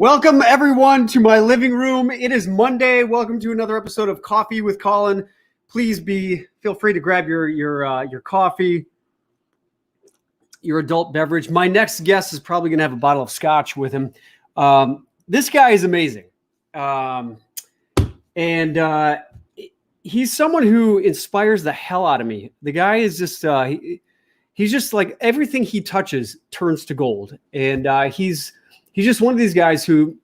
Welcome everyone to my living room. It is Monday. Welcome to another episode of Coffee with Colin. Please feel free to grab your coffee, your adult beverage. My next guest is probably going to have a bottle of scotch with him. This guy is amazing, and he's someone who inspires the hell out of me. The guy is just he's just like everything he touches turns to gold, and he's just one of these guys who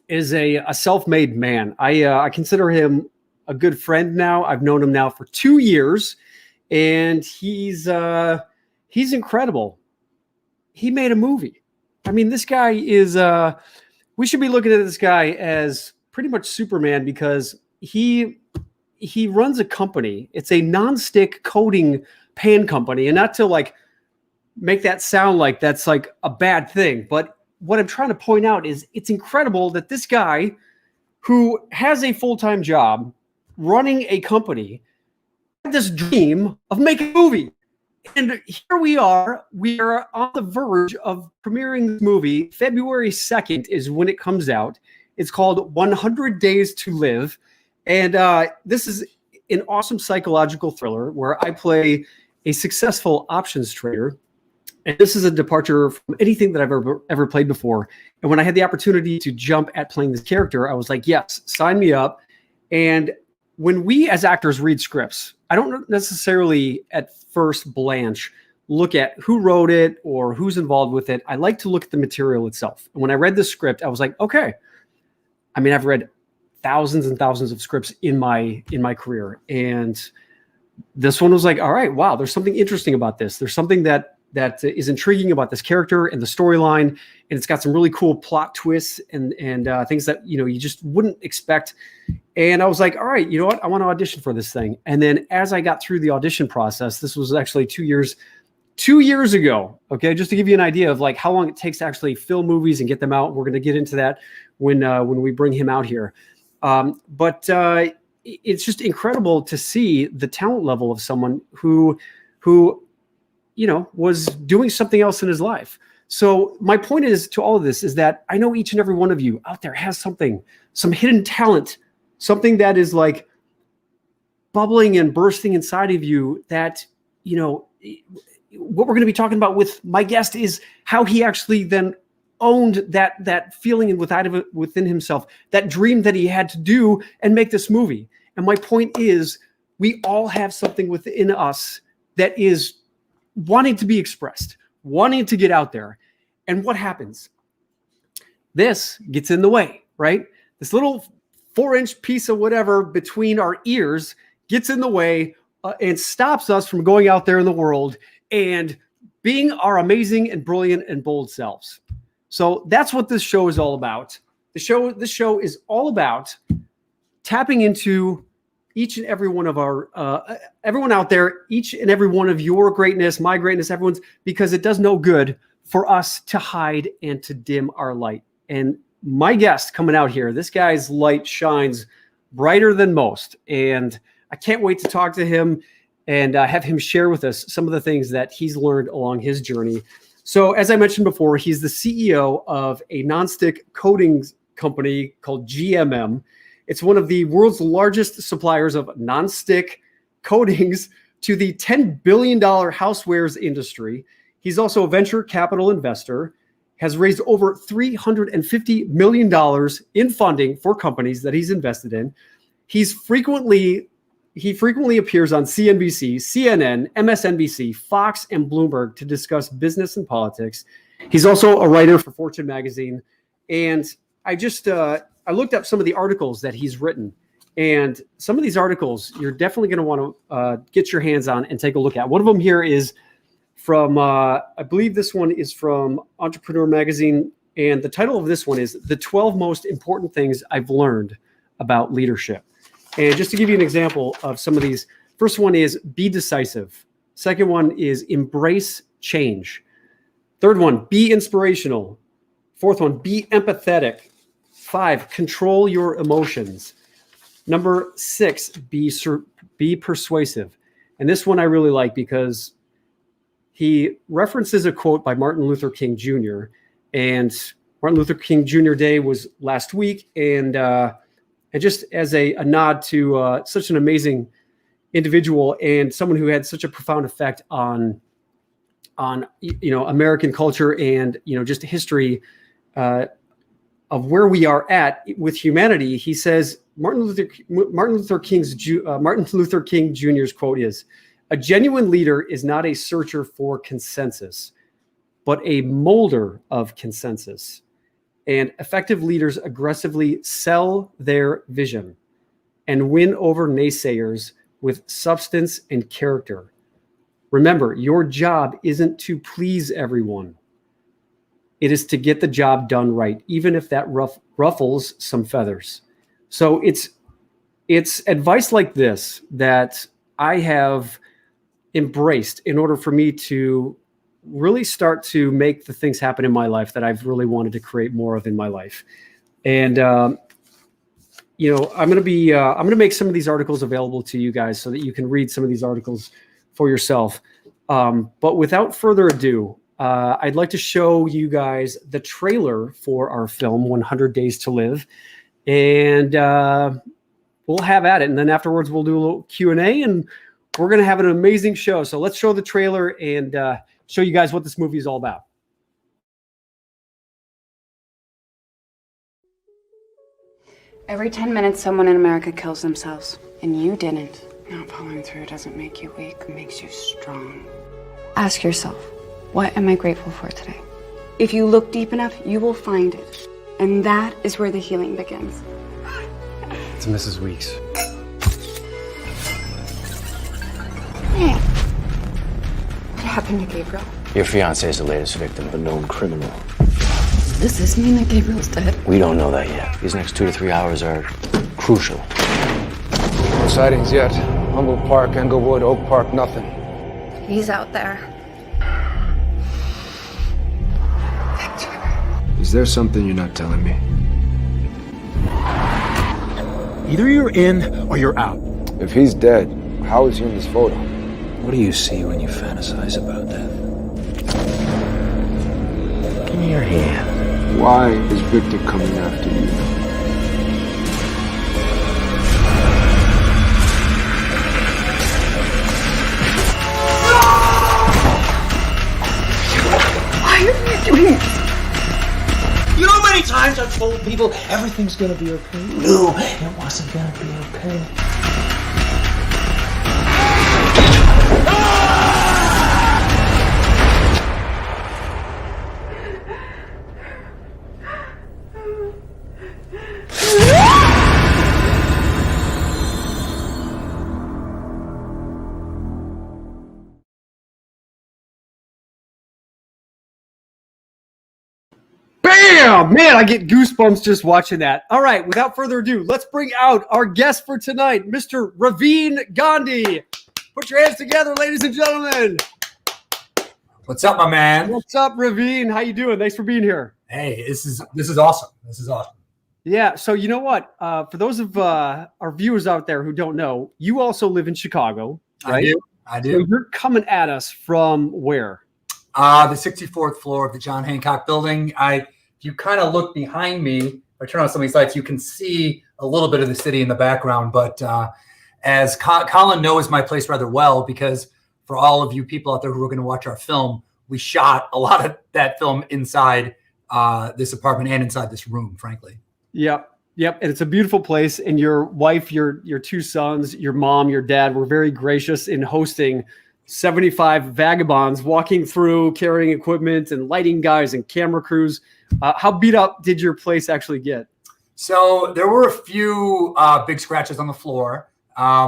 is a self-made man. I consider him a good friend now. I've known him now for 2 years, and he's incredible. He made a movie. I mean, this guy is. We should be looking at this guy as pretty much Superman because he runs a company. It's a non-stick coating pan company, and not to like make that sound like that's like a bad thing, but what I'm trying to point out is it's incredible that this guy who has a full-time job running a company had this dream of making a movie. And here we are on the verge of premiering this movie. February 2nd is when it comes out. It's called 100 Days to Live. And this is an awesome psychological thriller where I play a successful options trader. And this is a departure from anything that I've ever played before. And when I had the opportunity to jump at playing this character, I was like, yes, sign me up. And when we as actors read scripts, I don't necessarily at first blanch look at who wrote it or who's involved with it. I like to look at the material itself. And when I read the script, I was like, okay. I mean, I've read thousands and thousands of scripts in my career. And this one was like, all right, wow, there's something interesting about this. There's something that is intriguing about this character and the storyline, and it's got some really cool plot twists and things that you just wouldn't expect. And I was like, all right, you know what? I want to audition for this thing. And then as I got through the audition process, this was actually 2 years ago. Okay, just to give you an idea of like how long it takes to actually film movies and get them out. We're going to get into that when we bring him out here. But it's just incredible to see the talent level of someone who was doing something else in his life. So my point is to all of this is that I know each and every one of you out there has some hidden talent, something that is like bubbling and bursting inside of you that, what we're going to be talking about with my guest is how he actually then owned that feeling within himself, that dream that he had to do and make this movie. And my point is we all have something within us that is wanting to be expressed, wanting to get out there. And what happens? This gets in the way, right? This little 4-inch piece of whatever between our ears gets in the way and stops us from going out there in the world and being our amazing and brilliant and bold selves. So that's what this show is all about. This show is all about tapping into each and every one of everyone out there, each and every one of your greatness, my greatness, everyone's, because it does no good for us to hide and to dim our light. And my guest coming out here, this guy's light shines brighter than most. And I can't wait to talk to him and have him share with us some of the things that he's learned along his journey. So as I mentioned before, he's the CEO of a nonstick coating company called GMM. It's one of the world's largest suppliers of nonstick coatings to the $10 billion housewares industry. He's also a venture capital investor, has raised over $350 million in funding for companies that he's invested in. He frequently appears on CNBC, CNN, MSNBC, Fox, and Bloomberg to discuss business and politics. He's also a writer for Fortune magazine. And I looked up some of the articles that he's written, and some of these articles you're definitely going to want to get your hands on and take a look at. One of them here is from, I believe this one is from Entrepreneur Magazine, and the title of this one is The 12 Most Important Things I've Learned About Leadership. And just to give you an example of some of these, first one is be decisive. Second one is embrace change. Third one, be inspirational. Fourth one, be empathetic. 5, control your emotions. Number 6, be persuasive. And this one I really like because he references a quote by Martin Luther King Jr. And Martin Luther King Jr. Day was last week, and just as a nod to such an amazing individual and someone who had such a profound effect on American culture and just history of where we are at with humanity. He says Martin Luther King Jr.'s quote is, "A genuine leader is not a searcher for consensus, but a molder of consensus. And effective leaders aggressively sell their vision and win over naysayers with substance and character. Remember, your job isn't to please everyone. It is to get the job done right, even if that ruffles some feathers." So it's advice like this that I have embraced in order for me to really start to make the things happen in my life that I've really wanted to create more of in my life. And I'm going to make some of these articles available to you guys so that you can read some of these articles for yourself. But without further ado, I'd like to show you guys the trailer for our film, 100 Days to Live. And we'll have at it. And then afterwards, we'll do a little Q&A, and we're going to have an amazing show. So let's show the trailer and show you guys what this movie is all about. Every 10 minutes, someone in America kills themselves, and you didn't. Not following through doesn't make you weak, it makes you strong. Ask yourself, what am I grateful for today? If you look deep enough, you will find it. And that is where the healing begins. It's Mrs. Weeks. Hey. What happened to Gabriel? Your fiancé is the latest victim of a known criminal. Does this mean that Gabriel's dead? We don't know that yet. These next 2 to 3 hours are crucial. No sightings yet. Humboldt Park, Englewood, Oak Park, nothing. He's out there. Victor. Is there something you're not telling me? Either you're in or you're out. If he's dead, how is he in this photo? What do you see when you fantasize about death? Give me your hand. Why is Victor coming after you? Why are you doing this? You know how many times I've told people everything's gonna be okay? No, it wasn't gonna be okay. Bam! Man, I get goosebumps just watching that. All right, without further ado, let's bring out our guest for tonight, Mr. Ravin Gandhi. Put your hands together, ladies and gentlemen. What's up, my man? What's up, Ravin? How you doing? Thanks for being here. Hey, this is awesome. This is awesome. Yeah, so you know what? For those of our viewers out there who don't know, you also live in Chicago, right? I do. So you're coming at us from where? The 64th floor of the John Hancock building. If you kind of look behind me, if I turn on some of these lights, you can see a little bit of the city in the background. But as Colin knows my place rather well, because for all of you people out there who are going to watch our film, we shot a lot of that film inside this apartment and inside this room, frankly. Yep. And it's a beautiful place. And your wife, your 2 sons, your mom, your dad were very gracious in hosting 75 vagabonds walking through, carrying equipment and lighting guys and camera crews. How beat up did your place actually get? So there were a few big scratches on the floor,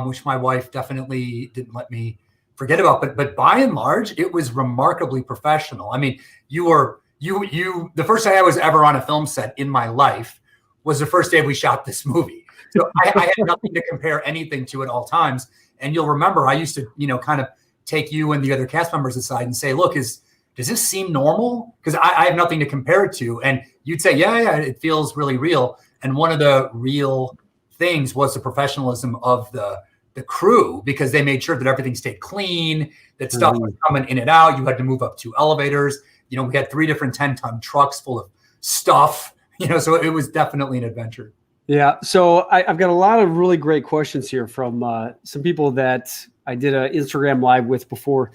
which my wife definitely didn't let me forget about. But by and large, it was remarkably professional. I mean, the first day I was ever on a film set in my life was the first day we shot this movie. So I had nothing to compare anything to at all times. And you'll remember I used to, kind of take you and the other cast members aside and say, look, does this seem normal? Because I have nothing to compare it to. And you'd say, yeah, it feels really real. And one of the real things was the professionalism of the crew, because they made sure that everything stayed clean, that stuff was coming in and out. You had to move up 2 elevators. We had 3 different 10-ton trucks full of stuff, so it was definitely an adventure. Yeah. So I've got a lot of really great questions here from some people that I did an Instagram live with before.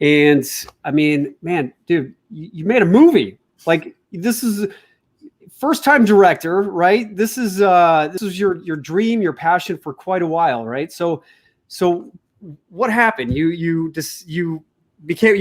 And I mean, man, dude, you made a movie. Like, this is first time director, right? This is your dream, your passion for quite a while, right? So what happened? You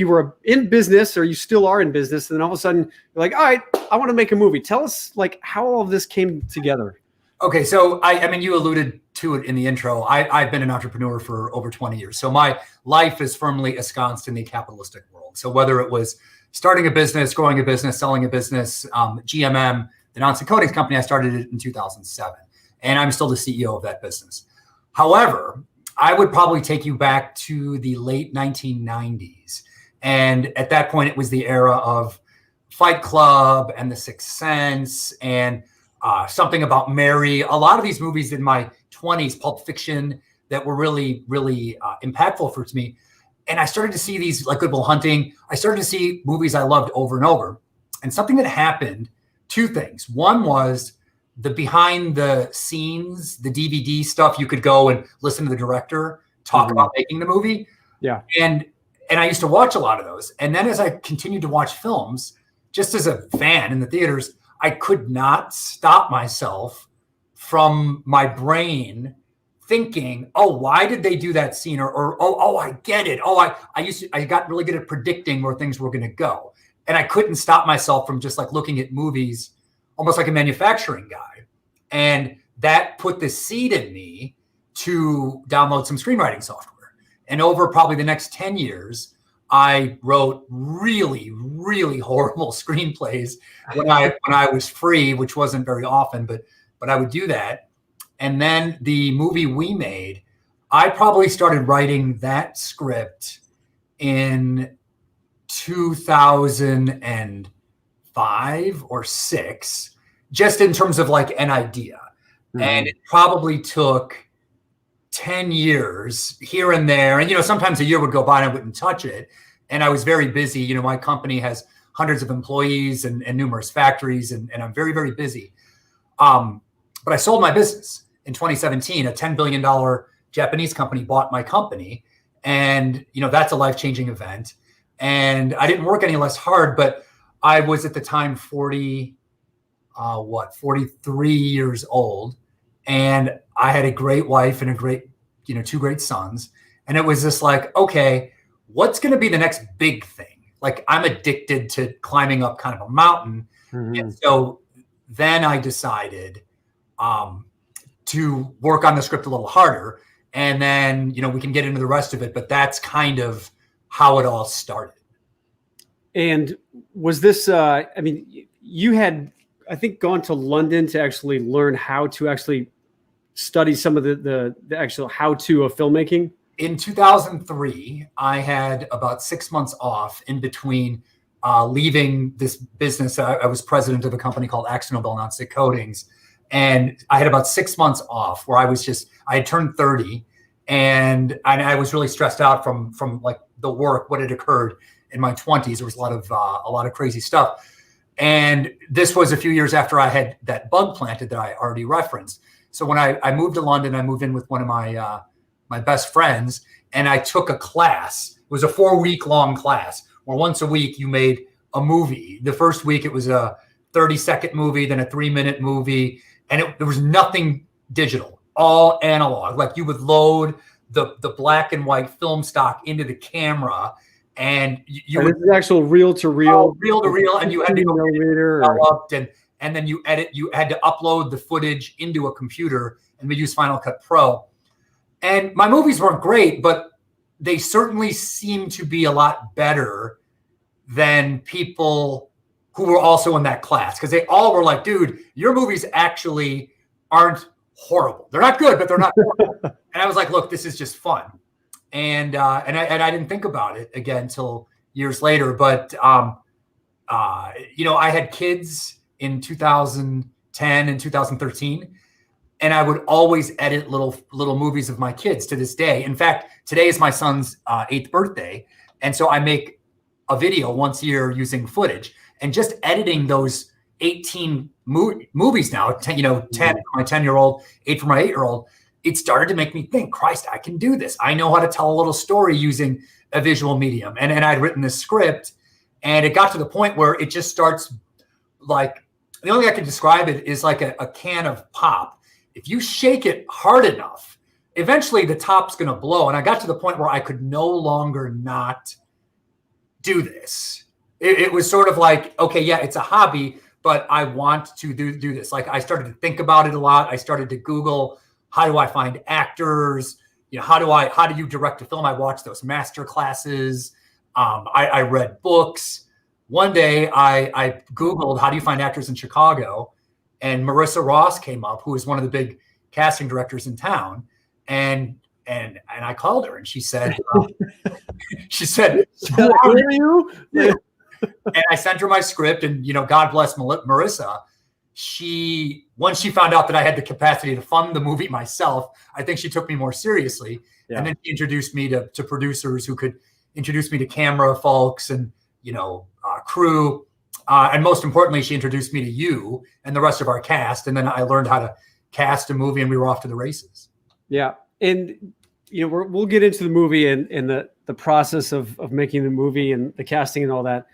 were in business, or you still are in business, and then all of a sudden you're like, all right, I want to make a movie. Tell us like how all of this came together. Okay, so I mean, you alluded to it in the intro. I've been an entrepreneur for over 20 years. So my life is firmly ensconced in the capitalistic world. So whether it was starting a business, growing a business, selling a business, GMM, the nonstick coatings company, I started it in 2007, and I'm still the CEO of that business. However, I would probably take you back to the late 1990s. And at that point, it was the era of Fight Club and The Sixth Sense and Something About Mary. A lot of these movies in my 20s, Pulp Fiction, that were really, really impactful for me. And I started to see these, like Good Will Hunting. I started to see movies I loved over and over. And something that happened, two things. One was the behind the scenes, the DVD stuff. You could go and listen to the director talk about making the movie. Yeah. And I used to watch a lot of those. And then as I continued to watch films, just as a fan in the theaters, I could not stop myself from my brain thinking, oh, why did they do that scene? Or oh, I get it. Oh, I got really good at predicting where things were going to go. And I couldn't stop myself from just like looking at movies almost like a manufacturing guy. And that put the seed in me to download some screenwriting software. And over probably the next 10 years, I wrote really, really horrible screenplays when I was free, which wasn't very often, but I would do that. And then the movie we made, I probably started writing that script in 2005 or 6, just in terms of like an idea. And it probably took 10 years here and there. And, sometimes a year would go by and I wouldn't touch it. And I was very busy. My company has hundreds of employees and numerous factories, and I'm very, very busy. But I sold my business in 2017. A $10 billion Japanese company bought my company. And, that's a life-changing event. And I didn't work any less hard, but I was at the time 43 years old. And I had a great wife and a great, 2 great sons. And it was just like, okay, what's going to be the next big thing? Like, I'm addicted to climbing up kind of a mountain. And so then I decided to work on the script a little harder. And then, we can get into the rest of it, but that's kind of how it all started. And was this, you had, I think, gone to London to actually learn how to actually study some of the actual how-to of filmmaking? In 2003, I had about 6 months off in between leaving this business. I was president of a company called AkzoNobel Nonstick Coatings. And I had about 6 months off where I had turned 30, and I was really stressed out from like the work, what had occurred in my 20s. There was a lot of crazy stuff. And this was a few years after I had that bug planted that I already referenced. So when I moved to London, I moved in with one of my best friends, and I took a class. It was a 4-week-long class where once a week you made a movie. The first week it was a 30-second movie, then a 3-minute movie, and there was nothing digital, all analog. Like, you would load the black and white film stock into the camera, and you would, this is actual reel to reel, and you had to go developed, and then you had to upload the footage into a computer, and we use Final Cut Pro. And my movies weren't great, but they certainly seemed to be a lot better than people who were also in that class, because they all were like, dude, your movies actually aren't horrible. They're not good, but they're not horrible. And I was like, look, this is just fun. And I didn't think about it again until years later. But, I had kids in 2010 and 2013. And I would always edit little movies of my kids to this day. In fact, today is my son's 8th birthday. And so I make a video once a year using footage, and just editing those 18 movies now, 10, 10 for my 10-year-old, 8 for my 8-year-old, it started to make me think, Christ, I can do this. I know how to tell a little story using a visual medium. And I'd written this script, and it got to the point where it just starts like, the only way I can describe it is like a can of pop. If you shake it hard enough, eventually the top's going to blow. And I got to the point where I could no longer not do this. It was sort of like, okay, yeah, it's a hobby, but I want to do this. Like, I started to think about it a lot. I started to Google, how do I find actors? How do you direct a film? I watched those master classes. I read books. One day I Googled, how do you find actors in Chicago? And Marissa Ross came up, who is one of the big casting directors in town. And I called her, and she said, who are you? And I sent her my script, and, God bless Marissa. Once she found out that I had the capacity to fund the movie myself, I think she took me more seriously. Yeah. And then she introduced me to producers who could introduce me to camera folks and, crew. And most importantly, she introduced me to you and the rest of our cast. And then I learned how to cast a movie, and we were off to the races. Yeah. And, we'll get into the movie and the process of making the movie and the casting and all that.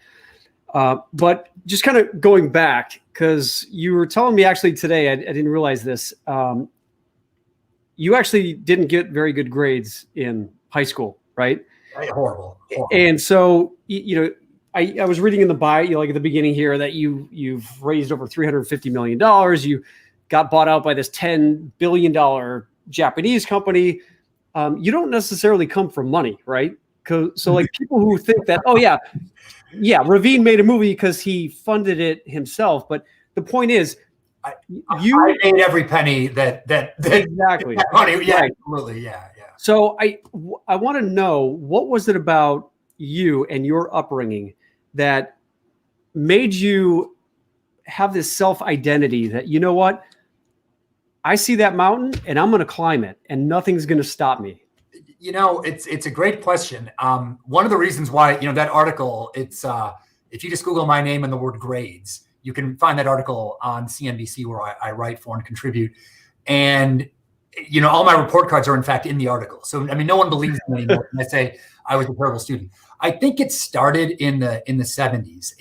But just kind of going back, because you were telling me actually today, I didn't realize this. You actually didn't get very good grades in high school, right? Horrible. And so, I was reading in the bio, like at the beginning here, that you've raised over $350 million. You got bought out by this $10 billion Japanese company. You don't necessarily come from money, right? So like people who think that, oh yeah, Ravin made a movie because he funded it himself. But the point is, I made every penny that exactly that money. Yeah, right. Absolutely. Yeah. So I want to know, what was it about you and your upbringing that made you have this self-identity that, you know what, I see that mountain and I'm going to climb it and nothing's going to stop me? It's a great question. One of the reasons why, that article, it's if you just Google my name and the word grades, you can find that article on CNBC where I write for and contribute. And, all my report cards are in fact in the article. So, no one believes me anymore when I say I was a terrible student. I think it started in the 70s.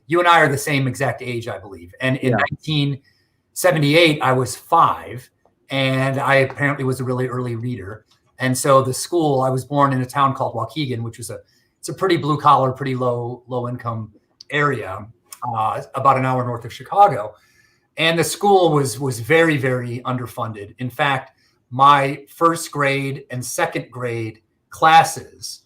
You and I are the same exact age, I believe. And in 1978, I was 5, and I apparently was a really early reader. And so the school, I was born in a town called Waukegan, which was it's a pretty blue collar, pretty low income area, about an hour north of Chicago. And the school was very, very underfunded. In fact, my first grade and second grade classes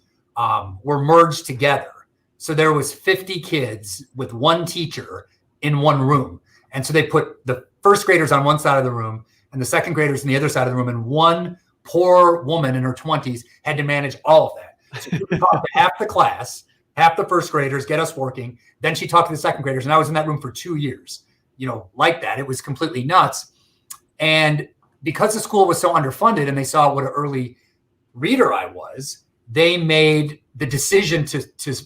were merged together. So there was 50 kids with one teacher in one room. And so they put the first graders on one side of the room and the second graders on the other side of the room. And one poor woman in her 20s had to manage all of that. So she would talk to half the class, half the first graders, get us working. Then she talked to the second graders. And I was in that room for 2 years, like that. It was completely nuts. And because the school was so underfunded and they saw what an early reader I was, they made the decision to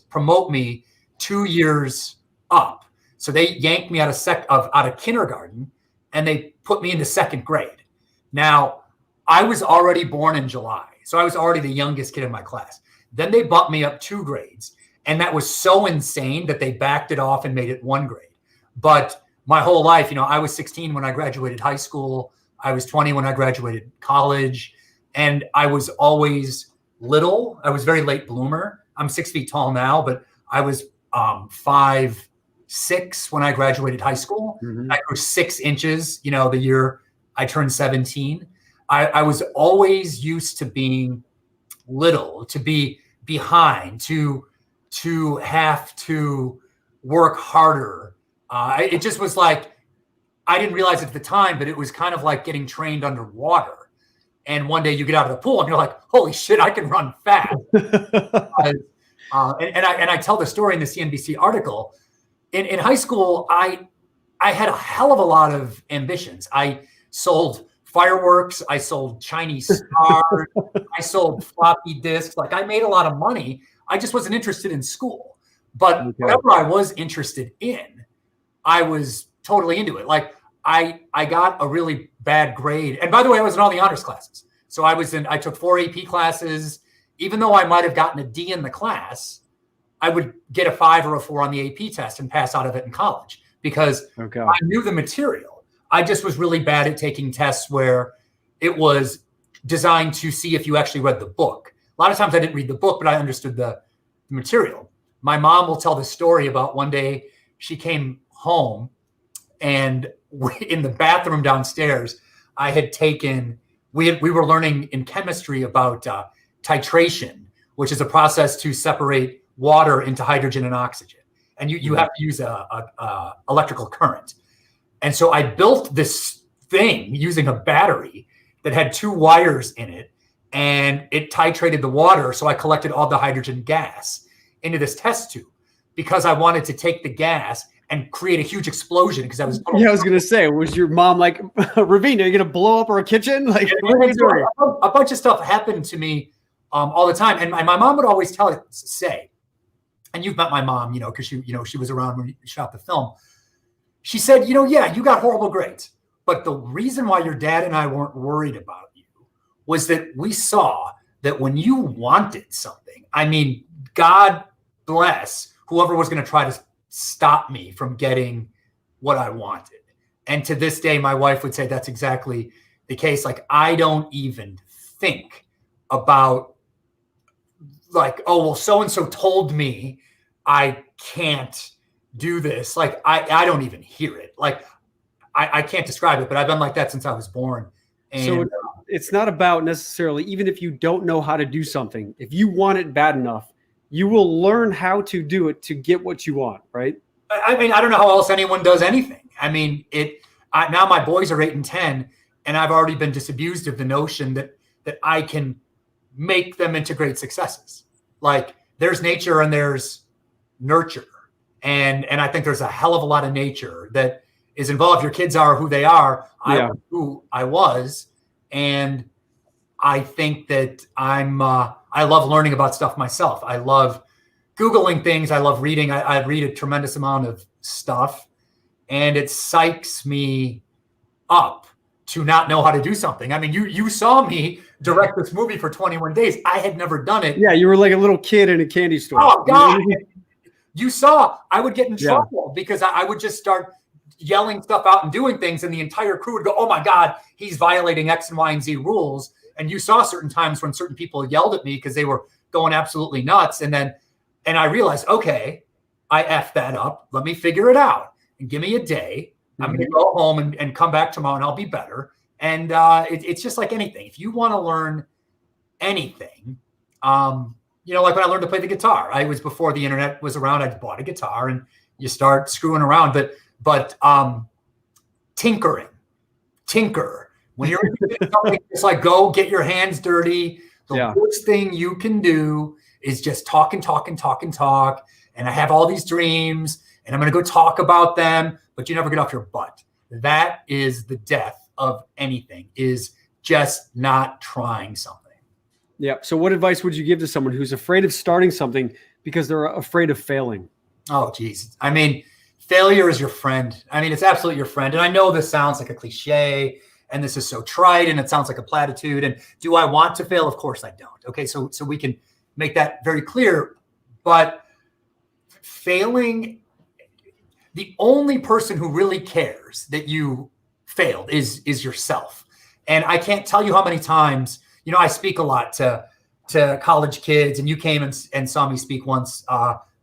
promote me 2 years up. So they yanked me out of kindergarten and they put me into second grade. Now, I was already born in July, so I was already the youngest kid in my class. Then they bumped me up 2 grades, and that was so insane that they backed it off and made it 1 grade. But my whole life, I was 16 when I graduated high school. I was 20 when I graduated college, and I was always little. I was very late bloomer. I'm 6 feet tall now, but I was 5'6" when I graduated high school. Mm-hmm. I grew 6 inches, the year I turned 17. I was always used to being little, to be behind, to have to work harder. It just was like, I didn't realize it at the time, but it was kind of like getting trained underwater. And one day you get out of the pool and you're like, holy shit, I can run fast. And I tell the story in the CNBC article. In high school, I had a hell of a lot of ambitions. I sold fireworks. I sold Chinese stars. I sold floppy disks. Like, I made a lot of money. I just wasn't interested in school. But whatever I was interested in, I was totally into it. Like I got a really bad grade. And by the way, I was in all the honors classes. So I took 4 AP classes. Even though I might have gotten a D in the class, I would get a 5 or a 4 on the AP test and pass out of it in college because I knew the material. I just was really bad at taking tests where it was designed to see if you actually read the book. A lot of times I didn't read the book, but I understood the material. My mom will tell the story about one day she came home and in the bathroom downstairs, we were learning in chemistry about titration, which is a process to separate water into hydrogen and oxygen. And you have to use a electrical current. And so I built this thing using a battery that had 2 wires in it, and it titrated the water. So I collected all the hydrogen gas into this test tube because I wanted to take the gas and create a huge explosion because I was. Yeah, I was gonna say, was your mom like, Ravin, are you gonna blow up our kitchen? Like, a bunch of stuff happened to me all the time, and my mom would always say, and you've met my mom, because she was around when you shot the film. She said, yeah, you got horrible grades, but the reason why your dad and I weren't worried about you was that we saw that when you wanted something, I mean, God bless whoever was going to try to stop me from getting what I wanted. And to this day, my wife would say that's exactly the case. Like, I don't even think about like, oh, well, so-and-so told me I can't do this. Like, I don't even hear it. Like, I can't describe it, but I've been like that since I was born. And so it's not about necessarily, even if you don't know how to do something, if you want it bad enough, you will learn how to do it to get what you want, right? I mean, I don't know how else anyone does anything. I mean, now my boys are 8 and 10, and I've already been disabused of the notion that I can make them into great successes. Like, there's nature and there's nurture. And I think there's a hell of a lot of nature that is involved. Your kids are who they are. I was who I was. And I think that I love learning about stuff myself. I love Googling things. I love reading. I read a tremendous amount of stuff, and it psychs me up to not know how to do something. I mean, you saw me direct this movie for 21 days. I had never done it. Yeah, you were like a little kid in a candy store. Oh, God. You saw I would get in trouble because I would just start yelling stuff out and doing things, and the entire crew would go, oh, my God, he's violating X and Y and Z rules. And you saw certain times when certain people yelled at me because they were going absolutely nuts. And I realized, okay, I effed that up. Let me figure it out and give me a day. I'm going to go home and come back tomorrow and I'll be better. And it's just like anything. If you want to learn anything, like when I learned to play the guitar, I was before the internet was around. I bought a guitar and you start screwing around, but tinker. When you're something, it's like, go get your hands dirty. The worst thing you can do is just talk. And I have all these dreams and I'm going to go talk about them, but you never get off your butt. That is the death of anything, is just not trying something. Yeah. So what advice would you give to someone who's afraid of starting something because they're afraid of failing? Oh, geez. I mean, failure is your friend. I mean, it's absolutely your friend. And I know this sounds like a cliche, and this is so trite, and it sounds like a platitude. And do I want to fail? Of course I don't. Okay, so we can make that very clear. But failing, the only person who really cares that you failed is yourself. And I can't tell you how many times, I speak a lot to college kids, and you came and saw me speak once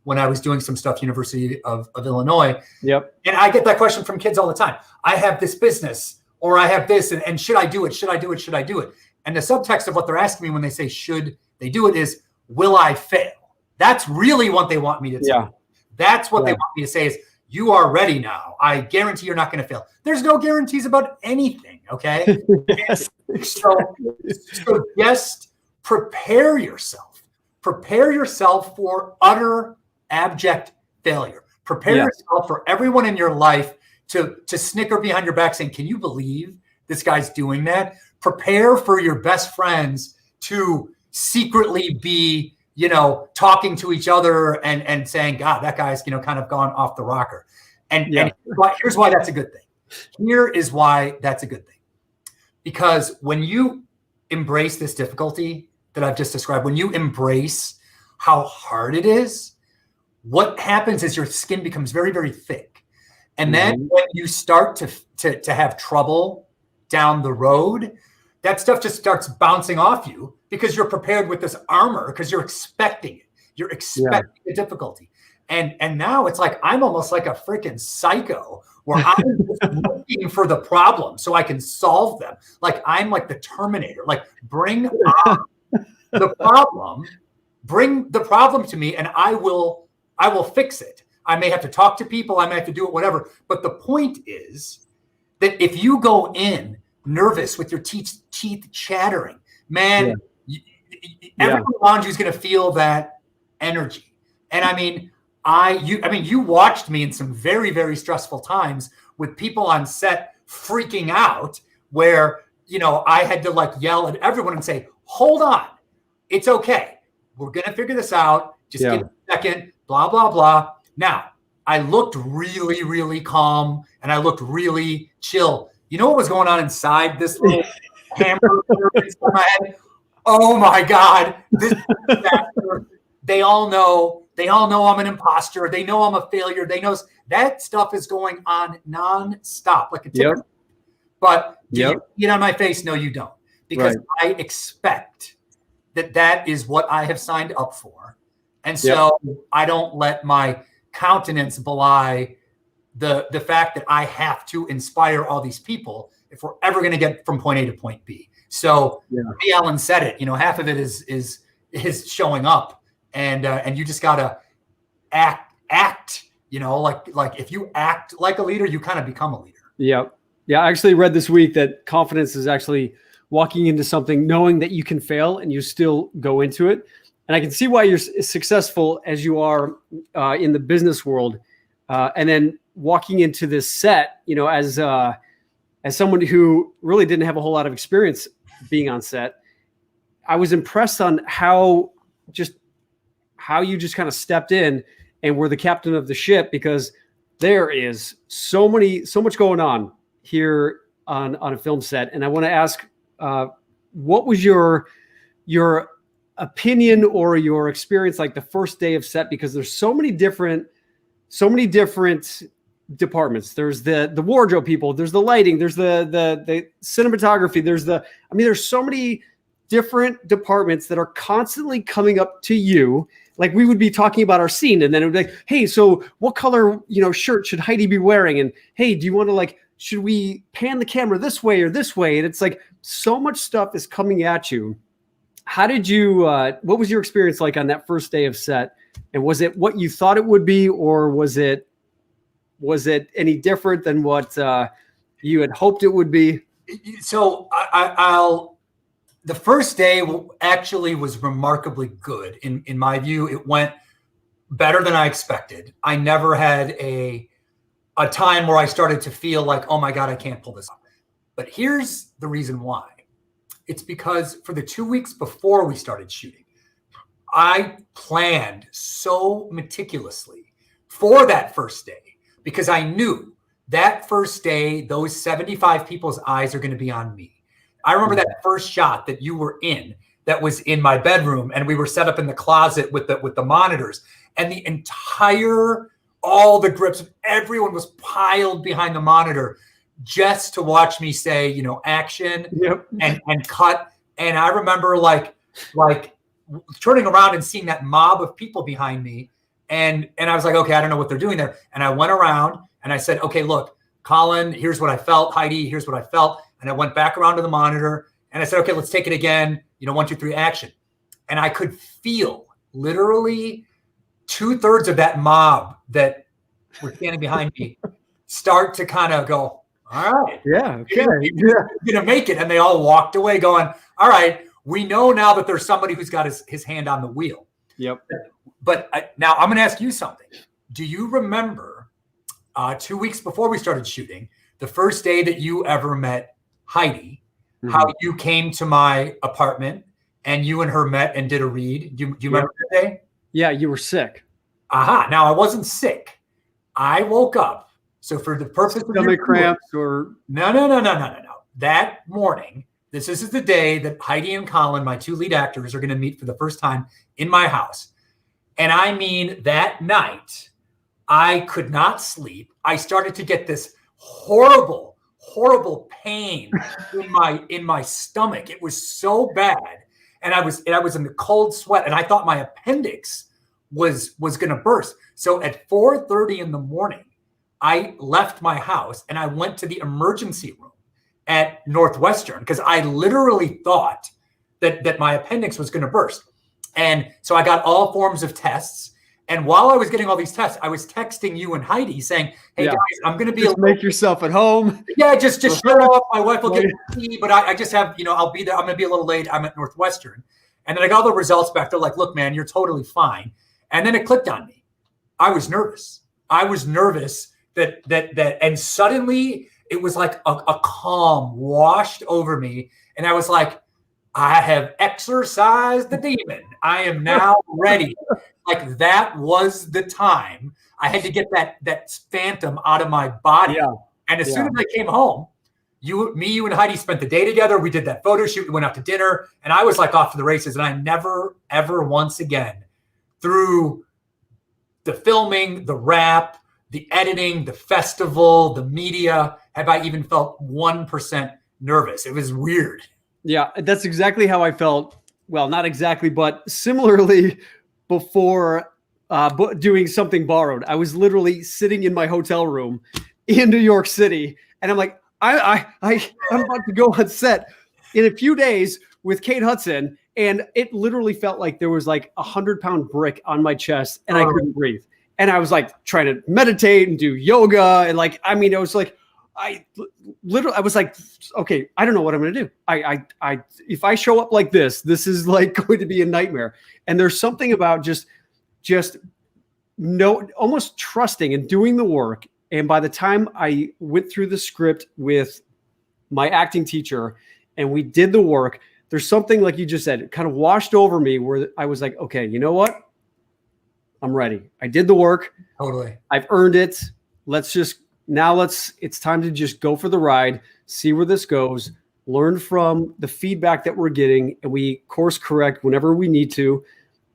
when I was doing some stuff, University of Illinois. Yep. And I get that question from kids all the time. I have this business, or I have this, and should I do it? Should I do it? Should I do it? And the subtext of what they're asking me when they say, should they do it, is, will I fail? That's really what they want me to tell you. That's what they want me to say is, you are ready now. I guarantee you're not going to fail. There's no guarantees about anything, okay? So just prepare yourself. Prepare yourself for utter, abject failure. Prepare yourself for everyone in your life to snicker behind your back saying, can you believe this guy's doing that? Prepare for your best friends to secretly be, talking to each other and saying, God, that guy's, kind of gone off the rocker. And but here's why that's a good thing. Here is why that's a good thing. Because when you embrace this difficulty that I've just described, when you embrace how hard it is, what happens is your skin becomes very, very thick. And then when you start to have trouble down the road, that stuff just starts bouncing off you because you're prepared with this armor, because you're expecting it. You're expecting the difficulty. And now it's like I'm almost like a freaking psycho where I'm just looking for the problem so I can solve them. Like I'm like the Terminator. Like bring on the problem, bring the problem to me, and I will fix it. I may have to talk to people, I may have to do it, whatever. But the point is that if you go in nervous with your teeth chattering, man, everyone around you is going to feel that energy. And I mean, you watched me in some very, very stressful times with people on set freaking out where, I had to like yell at everyone and say, hold on, it's okay. We're going to figure this out. Just give me a second, blah, blah, blah. Now, I looked really, really calm and I looked really chill. You know what was going on inside this little hamburger in my head? Oh my God. This they all know I'm an imposter. They know I'm a failure. They know that stuff is going on nonstop, like a ticker. But do you see it on my face? No, you don't. Because I expect that is what I have signed up for. And so I don't let my countenance belie the fact that I have to inspire all these people if we're ever going to get from point A to point B. So Alan said it, half of it is showing up and you just got to act, like if you act like a leader, you kind of become a leader. Yeah. I actually read this week that confidence is actually walking into something, knowing that you can fail and you still go into it. And I can see why you're as successful as you are in the business world. And then walking into this set, as someone who really didn't have a whole lot of experience being on set, I was impressed on how you just kind of stepped in and were the captain of the ship, because there is so much going on here on a film set. And I want to ask, what was your opinion or your experience like the first day of set? Because there's so many different departments. There's the wardrobe people, there's the lighting, there's the cinematography, there's so many different departments that are constantly coming up to you. Like we would be talking about our scene and then it would be like, hey, so what color, shirt should Heidi be wearing? And hey, do you want to should we pan the camera this way or this way? And it's like so much stuff is coming at you. How did you, what was your experience like on that first day of set? And was it what you thought it would be, or was it any different than what you had hoped it would be? So the first day actually was remarkably good. In my view, it went better than I expected. I never had a time where I started to feel like, oh my God, I can't pull this off. But here's the reason why. It's because for the 2 weeks before we started shooting, I planned so meticulously for that first day, because I knew that first day, those 75 people's eyes are going to be on me. I remember that first shot that you were in, that was in my bedroom, and we were set up in the closet with the monitors, and all the grips, everyone was piled behind the monitor just to watch me say, action and cut. And I remember like turning around and seeing that mob of people behind me. And I was like, okay, I don't know what they're doing there. And I went around and I said, okay, look, Colin, here's what I felt. Heidi, here's what I felt. And I went back around to the monitor and I said, okay, let's take it again. 1, 2, 3, action. And I could feel literally 2/3 of that mob that were standing behind me start to kind of go, all right. Yeah. Okay. You're going to make it. And they all walked away going, all right, we know now that there's somebody who's got his hand on the wheel. Yep. But now I'm going to ask you something. Do you remember 2 weeks before we started shooting, the first day that you ever met Heidi, how you came to my apartment and you and her met and did a read? Do you remember that day? Yeah, you were sick. Aha. Now I wasn't sick. I woke up So for the purpose of stomach cramps or no. That morning, this is the day that Heidi and Colin, my two lead actors, are going to meet for the first time in my house. And I mean, that night, I could not sleep. I started to get this horrible pain in my stomach. It was so bad. And I was in the cold sweat, and I thought my appendix was going to burst. So at 4:30 in the morning, I left my house and I went to the emergency room at Northwestern because I literally thought that my appendix was going to burst. And so I got all forms of tests. And while I was getting all these tests, I was texting you and Heidi saying, hey, guys, I'm going to be make yourself at home. Yeah, just show up. My wife will get tea, but I just have, I'll be there. I'm going to be a little late. I'm at Northwestern. And then I got all the results back. They're like, look, man, you're totally fine. And then it clicked on me. I was nervous. And suddenly it was like a calm washed over me. And I was like, I have exorcised the demon. I am now ready. Like that was the time I had to get that phantom out of my body. Yeah. And as soon as I came home, you and Heidi spent the day together. We did that photo shoot. We went out to dinner and I was like off to the races. And I never, ever once again through the filming, the rap, the editing, the festival, the media, have I even felt 1% nervous. It was weird. Yeah, that's exactly how I felt. Well, not exactly, but similarly before doing Something Borrowed. I was literally sitting in my hotel room in New York City, and I'm like, I'm about to go on set in a few days with Kate Hudson, and it literally felt like there was like 100-pound brick on my chest, and I couldn't breathe. And I was like trying to meditate and do yoga, and like, I mean, it was like, I was like, okay, I don't know what I'm going to do. If I show up like this is like going to be a nightmare. And there's something about just almost trusting and doing the work. And by the time I went through the script with my acting teacher and we did the work, there's something like you just said, it kind of washed over me where I was like, okay, you know what? I'm ready. I did the work. Totally. I've earned it. It's time to just go for the ride, see where this goes, learn from the feedback that we're getting, and we course correct whenever we need to.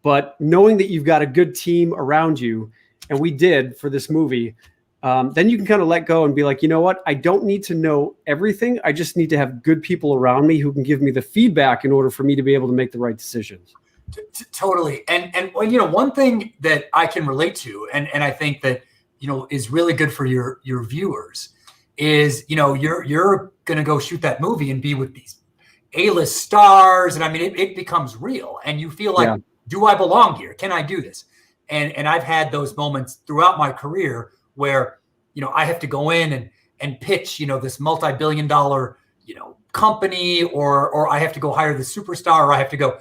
But knowing that you've got a good team around you, and we did for this movie, then you can kind of let go and be like, you know what? I don't need to know everything. I just need to have good people around me who can give me the feedback in order for me to be able to make the right decisions. Totally. And one thing that I can relate to, and I think that, is really good for your viewers is, you're going to go shoot that movie and be with these A-list stars. And I mean, it becomes real and you feel like, do I belong here? Can I do this? And I've had those moments throughout my career where, I have to go in and pitch, this multi-billion-dollar, company, or I have to go hire the superstar, or I have to go,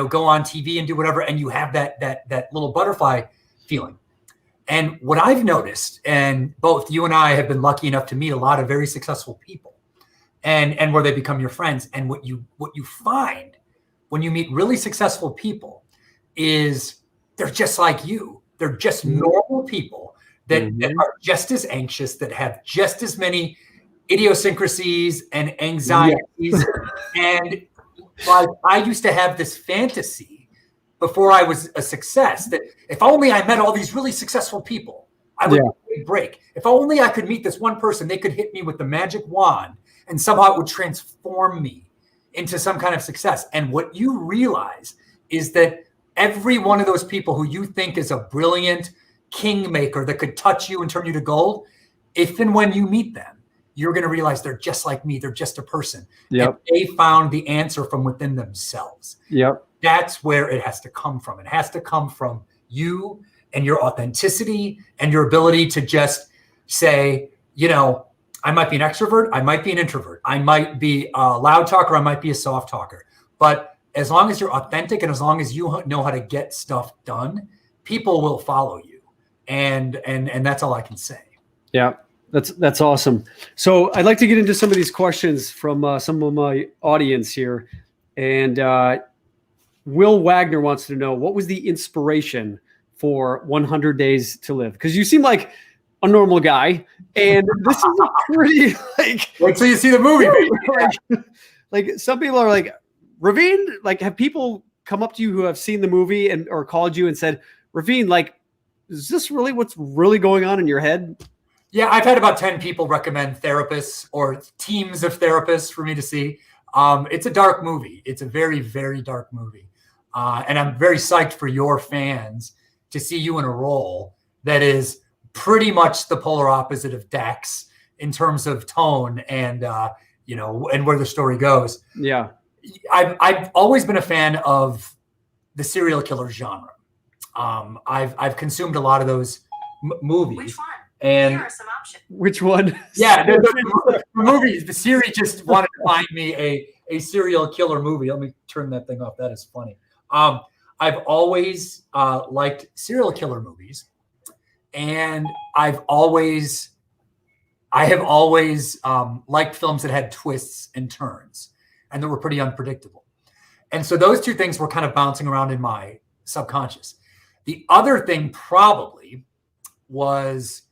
go on TV and do whatever. And you have that little butterfly feeling. And what I've noticed, and both you and I have been lucky enough to meet a lot of very successful people and where they become your friends. And what you find when you meet really successful people is they're just like you. They're just normal people that are just as anxious, that have just as many idiosyncrasies and anxieties. Yeah. And like, I used to have this fantasy before I was a success that if only I met all these really successful people, I would break. If only I could meet this one person, they could hit me with the magic wand and somehow it would transform me into some kind of success. And what you realize is that every one of those people who you think is a brilliant kingmaker that could touch you and turn you to gold, if and when you meet them, you're going to realize they're just like me. They're just a person. Yep. And they found the answer from within themselves. Yep. That's where it has to come from. It has to come from you and your authenticity and your ability to just say, I might be an extrovert. I might be an introvert. I might be a loud talker. I might be a soft talker. But as long as you're authentic and as long as you know how to get stuff done, people will follow you. And that's all I can say. Yeah. That's awesome. So I'd like to get into some of these questions from some of my audience here. And Will Wagner wants to know, what was the inspiration for 100 Days to Live? Because you seem like a normal guy, and this is a pretty like. Wait till you see the movie. Like some people are like, Ravin, like have people come up to you who have seen the movie and or called you and said, Ravin, like, is this really what's really going on in your head? Yeah, I've had about 10 people recommend therapists or teams of therapists for me to see. It's a dark movie. It's a very, very dark movie. And I'm very psyched for your fans to see you in a role that is pretty much the polar opposite of Dax in terms of tone and, and where the story goes. Yeah. I've always been a fan of the serial killer genre. I've consumed a lot of those movies. Which one? And here are some options. Which one? Yeah, the movies. The Siri just wanted to find me a serial killer movie. Let me turn that thing off. That is funny. I've always liked serial killer movies, and I have always liked films that had twists and turns and that were pretty unpredictable. And so those two things were kind of bouncing around in my subconscious. The other thing probably was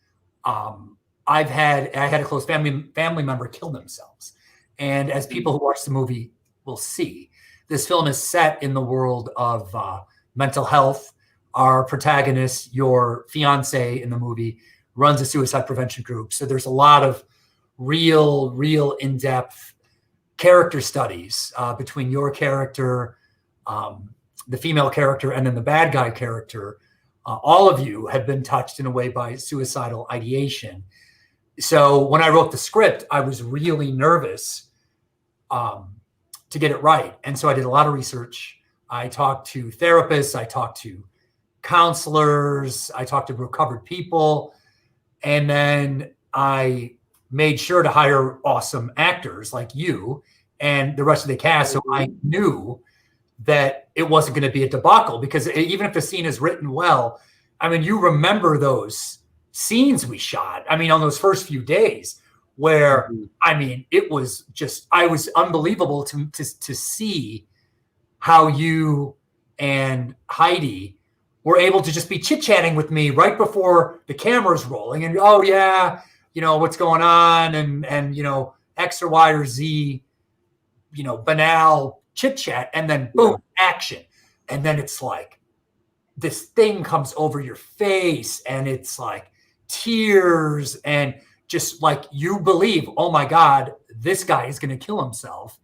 I had a close family member kill themselves. And as people who watch the movie will see, this film is set in the world of mental health. Our protagonist, your fiance in the movie, runs a suicide prevention group. So there's a lot of real in-depth character studies between your character, the female character, and then the bad guy character. All of you have been touched in a way by suicidal ideation. So when I wrote the script, I was really nervous to get it right. And so I did a lot of research. I talked to therapists. I talked to counselors. I talked to recovered people. And then I made sure to hire awesome actors like you and the rest of the cast. So I knew that it wasn't going to be a debacle, because even if the scene is written well, I mean, you remember those scenes we shot. I mean, on those first few days where, I mean, it was just, I was unbelievable to see how you and Heidi were able to just be chit-chatting with me right before the camera's rolling. And, oh yeah, what's going on? And X or Y or Z, banal chit-chat, and then boom, action. And then it's like this thing comes over your face, and it's like tears, and just like you believe, oh my God, this guy is going to kill himself.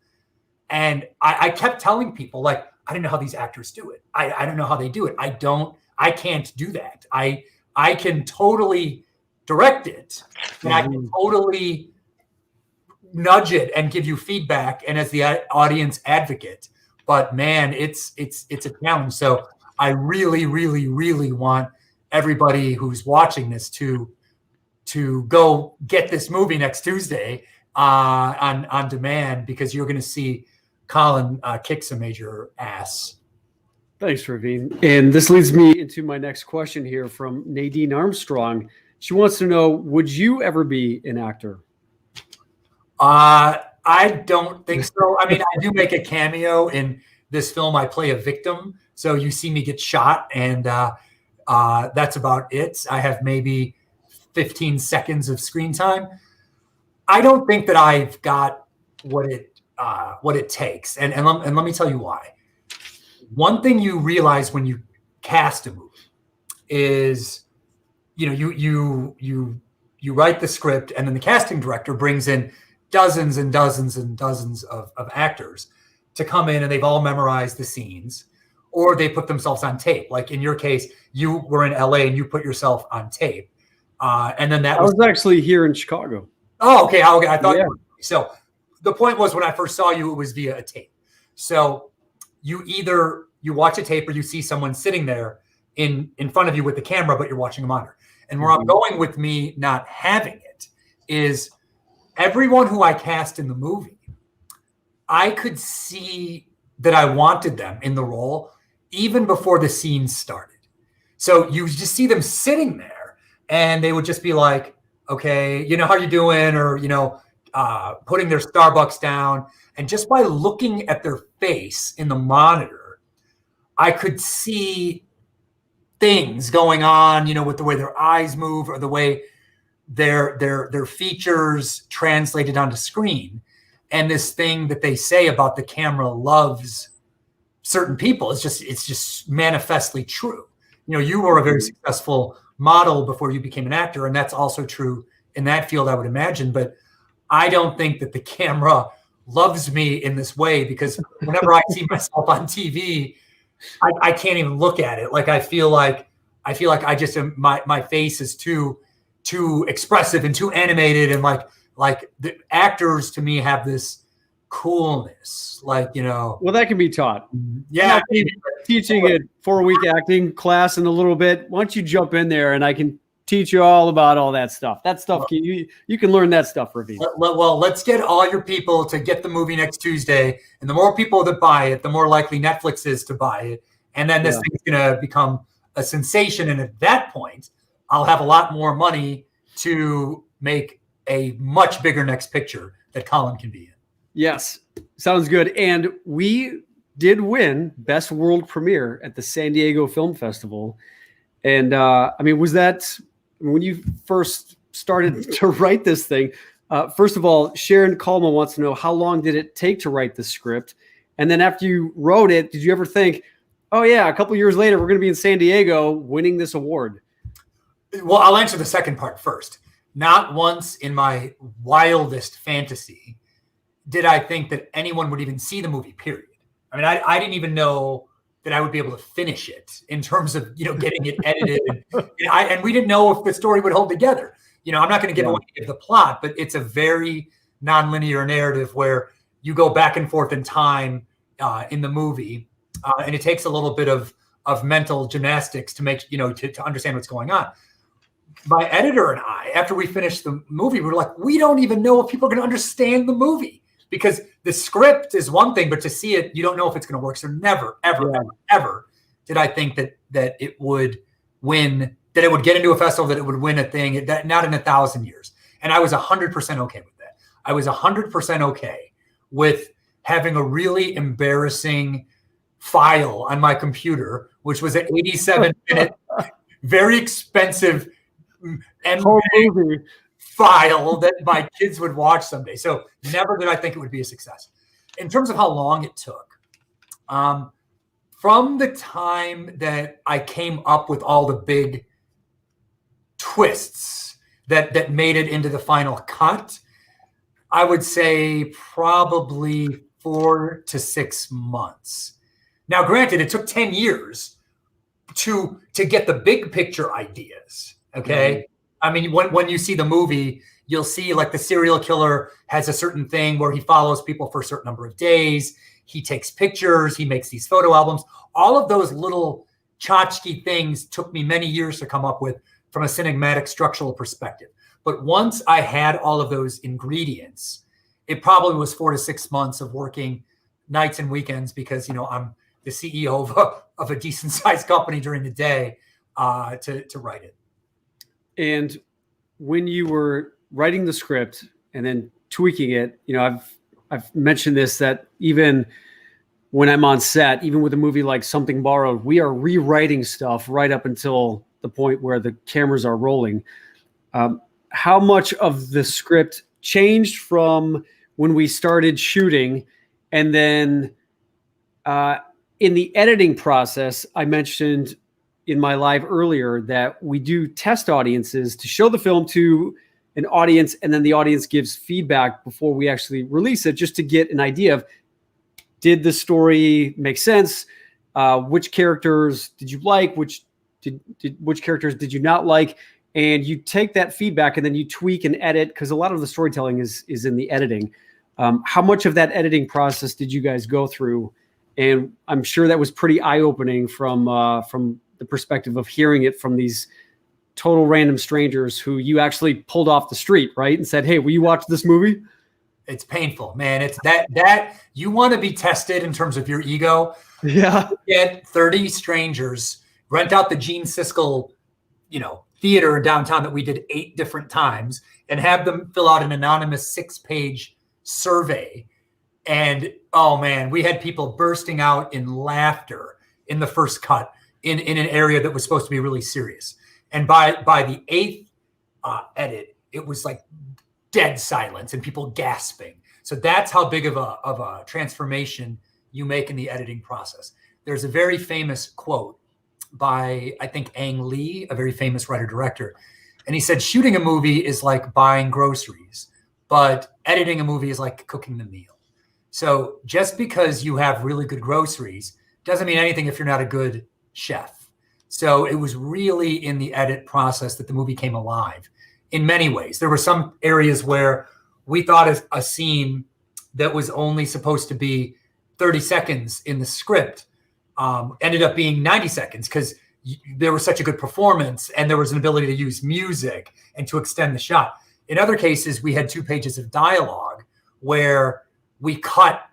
And I kept telling people, like, I don't know how these actors do it. I don't know how they do it. I can't do that. I can totally direct it, and I can totally nudge it and give you feedback, and as the audience advocate. But man, it's a challenge. So I really want everybody who's watching this to go get this movie next Tuesday on demand, because you're going to see Colin kick some major ass. Thanks, Ravin. And this leads me into my next question here from Nadine Armstrong. She wants to know, would you ever be an actor? I don't think so. I mean, I do make a cameo in this film. I play a victim. So you see me get shot, and that's about it. I have maybe 15 seconds of screen time. I don't think that I've got what it takes. And let me tell you why. One thing you realize when you cast a movie is, you write the script, and then the casting director brings in dozens and dozens and dozens of actors to come in, and they've all memorized the scenes, or they put themselves on tape. Like in your case, you were in LA and you put yourself on tape. And then that was actually here in Chicago. Oh, okay. I thought, yeah. So the point was, when I first saw you, it was via a tape. So you either you watch a tape or you see someone sitting there in front of you with the camera, but you're watching a monitor. And where I'm going with me not having it is, everyone who I cast in the movie, I could see that I wanted them in the role even before the scene started. So you just see them sitting there, and they would just be like, okay, how you doing? Or, putting their Starbucks down. And just by looking at their face in the monitor, I could see things going on, with the way their eyes move, or the way their features translated onto screen. And this thing that they say about the camera loves certain people, it's just manifestly true. You know, you were a very successful model before you became an actor, and that's also true in that field, I would imagine. But I don't think that the camera loves me in this way, because whenever I see myself on TV, I can't even look at it. Like I feel like I just am, my face is too expressive and too animated, and like the actors to me have this coolness, like, you know. Well, that can be taught. Yeah, teaching a 4-week acting class in a little bit. Why don't you jump in there and I can teach you all about all that stuff. That stuff you can learn that stuff, Ravin. Well, let's get all your people to get the movie next Tuesday, and the more people that buy it, the more likely Netflix is to buy it, and then this thing's gonna become a sensation. And at that point, I'll have a lot more money to make a much bigger next picture that Colin can be in. Yes, sounds good. And we did win Best World Premiere at the San Diego Film Festival. And I mean, was that when you first started to write this thing? First of all, Sharon Coleman wants to know, how long did it take to write the script? And then after you wrote it, did you ever think, oh yeah, a couple years later, we're going to be in San Diego winning this award? Well, I'll answer the second part first. Not once in my wildest fantasy did I think that anyone would even see the movie, period. I mean, I didn't even know that I would be able to finish it in terms of, you know, getting it edited. And we didn't know if the story would hold together. You know, I'm not going to give away the plot, but it's a very nonlinear narrative where you go back and forth in time in the movie. And it takes a little bit of mental gymnastics to make, you know, to understand what's going on. My editor and I, after we finished the movie, we were like, we don't even know if people are going to understand the movie, because the script is one thing, but to see it, you don't know if it's going to work. So never, ever did I think that it would win, that it would get into a festival, that it would win a thing, that not in 1,000 years. And I was 100% okay with that. I was 100% okay with having a really embarrassing file on my computer, which was an 87-minute, very expensive movie file that my kids would watch someday. So never did I think it would be a success. In terms of how long it took, from the time that I came up with all the big twists that made it into the final cut, I would say probably 4 to 6 months. Now, granted, it took 10 years to get the big picture ideas. Okay. I mean, when you see the movie, you'll see like the serial killer has a certain thing where he follows people for a certain number of days. He takes pictures. He makes these photo albums. All of those little tchotchke things took me many years to come up with from a cinematic structural perspective. But once I had all of those ingredients, it probably was 4 to 6 months of working nights and weekends, because, you know, I'm the CEO of a decent sized company during the day to write it. And when you were writing the script and then tweaking it, you know, I've mentioned this, that even when I'm on set, even with a movie like Something Borrowed, we are rewriting stuff right up until the point where the cameras are rolling. How much of the script changed from when we started shooting? And then in the editing process, I mentioned in my live earlier that we do test audiences to show the film to an audience, and then the audience gives feedback before we actually release it, just to get an idea of, did the story make sense? Which characters did you like? Which characters did you not like? And you take that feedback and then you tweak and edit, because a lot of the storytelling is in the editing. How much of that editing process did you guys go through? And I'm sure that was pretty eye-opening from the perspective of hearing it from these total random strangers who you actually pulled off the street, right? And said, hey, will you watch this movie? It's painful, man. It's that you want to be tested in terms of your ego. Yeah. Get 30 strangers, rent out the Gene Siskel, you know, theater in downtown that we did 8 different times, and have them fill out an anonymous 6-page survey. And oh man, we had people bursting out in laughter in the first cut in an area that was supposed to be really serious. And by the 8th edit, it was like dead silence and people gasping. So that's how big of a transformation you make in the editing process. There's a very famous quote by, I think, Ang Lee, a very famous writer-director. And he said, shooting a movie is like buying groceries, but editing a movie is like cooking the meal. So just because you have really good groceries doesn't mean anything if you're not a good chef. So it was really in the edit process that the movie came alive in many ways. There were some areas where we thought a scene that was only supposed to be 30 seconds in the script ended up being 90 seconds because there was such a good performance and there was an ability to use music and to extend the shot. In other cases, we had 2 pages of dialogue where we cut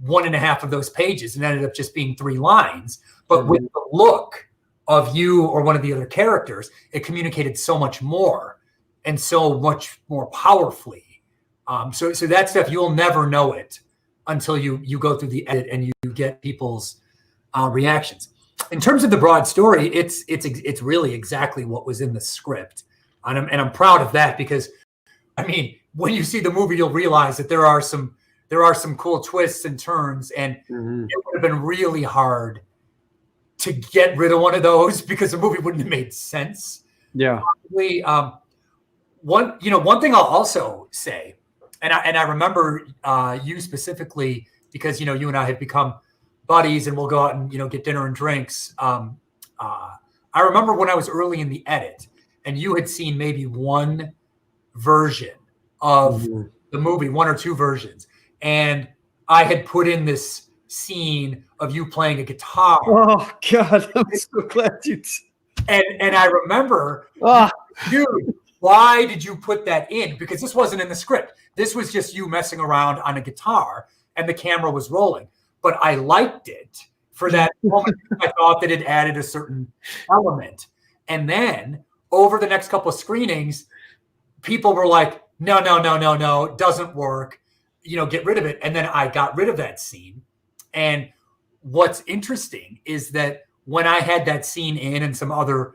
1.5 of those pages and ended up just being 3 lines. But with the look of you or one of the other characters, it communicated so much more and so much more powerfully. So that stuff, you'll never know it until you go through the edit and you get people's reactions. In terms of the broad story, it's really exactly what was in the script, and I'm proud of that because, I mean, when you see the movie, you'll realize that there are some cool twists and turns, and it would have been really hard to get rid of one of those because the movie wouldn't have made sense. Yeah. Probably, one thing I'll also say, and I remember you specifically because you and I have become buddies and we'll go out and get dinner and drinks. I remember when I was early in the edit and you had seen maybe one version of the movie, 1 or 2 versions, and I had put in this scene of you playing a guitar. Oh God, I'm so glad you. And I remember, dude, why did you put that in? Because this wasn't in the script. This was just you messing around on a guitar and the camera was rolling. But I liked it for that moment. I thought that it added a certain element. And then over the next couple of screenings, people were like, no, doesn't work. Get rid of it. And then I got rid of that scene. And what's interesting is that when I had that scene in and some other,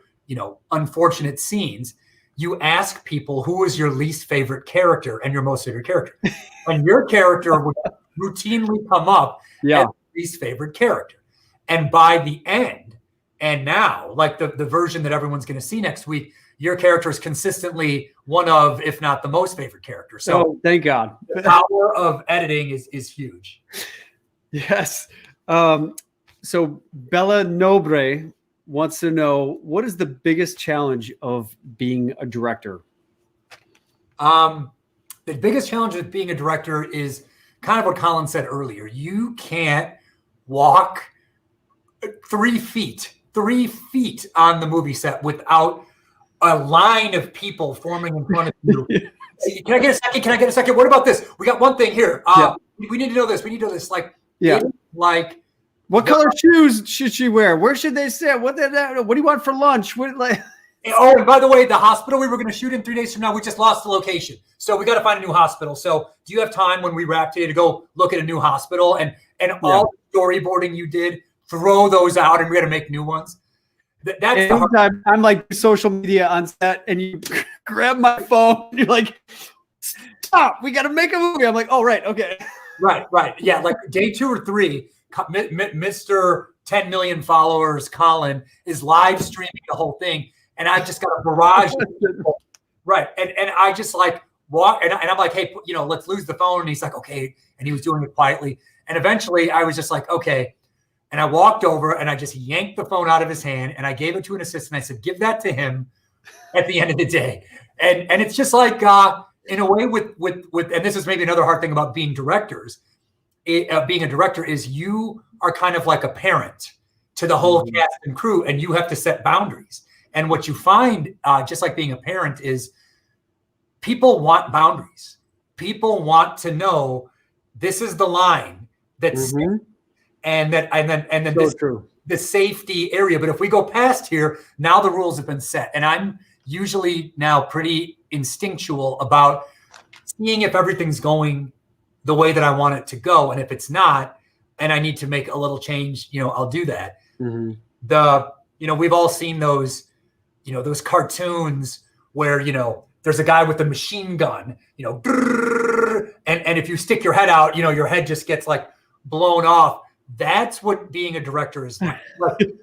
unfortunate scenes, you ask people who was your least favorite character and your most favorite character. And your character would routinely come up as least favorite character. And by the end, and now, like the version that everyone's going to see next week, your character is consistently one of, if not the most favorite character. So thank God. The power of editing is huge. Yes. So Bella Nobre wants to know, what is the biggest challenge of being a director? The biggest challenge of being a director is kind of what Colin said earlier. You can't walk 3 feet on the movie set without a line of people forming in front of you. Can I get a second? Can I get a second? What about this? We got one thing here. We need to know this. We need to know this. What color shoes should she wear? Where should they sit? What do you want for lunch? Oh, and by the way, the hospital we were going to shoot in 3 days from now, we just lost the location. So we got to find a new hospital. So do you have time when we wrap today to go look at a new hospital and all the storyboarding you did, throw those out and we got to make new ones? That's the hard time. I'm like social media on set and you grab my phone and you're like, stop, we got to make a movie. I'm like, oh, right. Okay. Right. Yeah. Like day 2 or 3, Mr. 10 million followers, Colin, is live streaming the whole thing. And I just got a barrage of people. Right. And I just like walk and I'm like, hey, let's lose the phone. And he's like, okay. And he was doing it quietly. And eventually I was just like, okay. And I walked over and I just yanked the phone out of his hand and I gave it to an assistant. I said, give that to him at the end of the day. And it's just like, in a way with, and this is maybe another hard thing about being directors, being a director is you are kind of like a parent to the whole cast and crew, and you have to set boundaries. And what you find, just like being a parent, is people want boundaries. People want to know this is the line that's and then this true. The safety area. But if we go past here, now the rules have been set. And I'm usually now pretty instinctual about seeing if everything's going the way that I want it to go. And if it's not, and I need to make a little change, I'll do that. We've all seen those, those cartoons where, there's a guy with a machine gun, you know, and if you stick your head out, you know, your head just gets like blown off. That's what being a director is like.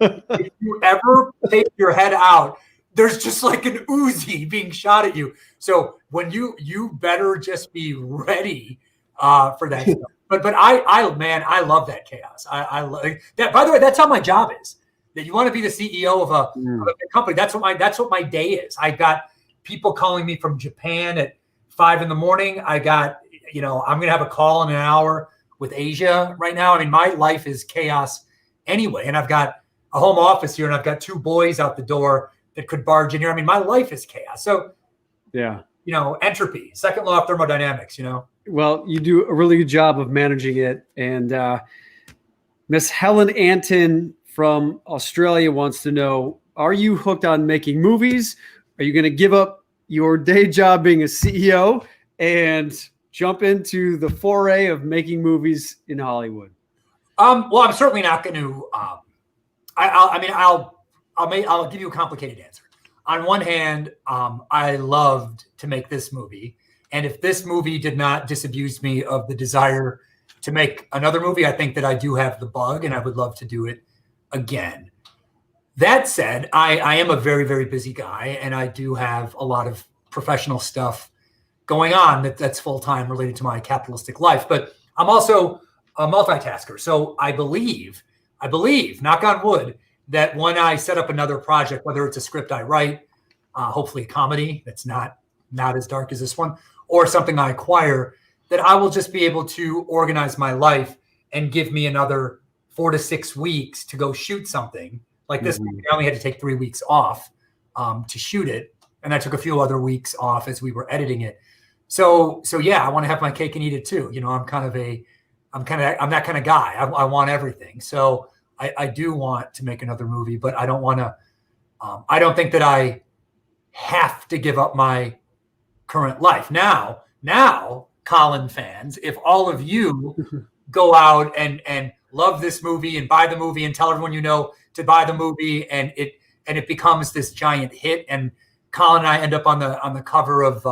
If you ever take your head out, there's just like an Uzi being shot at you. So when you better just be ready for that stuff. But I love that chaos. I love that. By the way, that's how my job is. That you want to be the CEO of a company. That's what my day is. I got people calling me from Japan at 5 a.m. I got, you know, I'm gonna have a call in an hour with Asia right now. I mean, my life is chaos anyway, and I've got a home office here, and I've got 2 boys out the door that could barge in here. I mean, my life is chaos. So, yeah, you know, entropy, second law of thermodynamics. You know. Well, you do a really good job of managing it. And Miss Helen Anton from Australia wants to know, are you hooked on making movies? Are you going to give up your day job being a CEO and jump into the foray of making movies in Hollywood? Well, I'm certainly not going to. I'll give you a complicated answer. On one hand, I loved to make this movie. And if this movie did not disabuse me of the desire to make another movie, I think that I do have the bug and I would love to do it again. That said, I am a very, very busy guy, and I do have a lot of professional stuff going on that's full-time related to my capitalistic life. But I'm also a multitasker. So I believe, knock on wood, that when I set up another project, whether it's a script I write, hopefully a comedy that's not as dark as this one, or something I acquire, that I will just be able to organize my life and give me another 4 to 6 weeks to go shoot something. Like this movie, I only had to take 3 weeks off to shoot it. And I took a few other weeks off as we were editing it. So yeah, I want to have my cake and eat it too. You know, I'm that kind of guy. I want everything. So I do want to make another movie, but I don't want to, I don't think that I have to give up my current life. Now, Colin fans, if all of you go out and love this movie and buy the movie and tell everyone you know to buy the movie, and it becomes this giant hit, and Colin and I end up on the cover of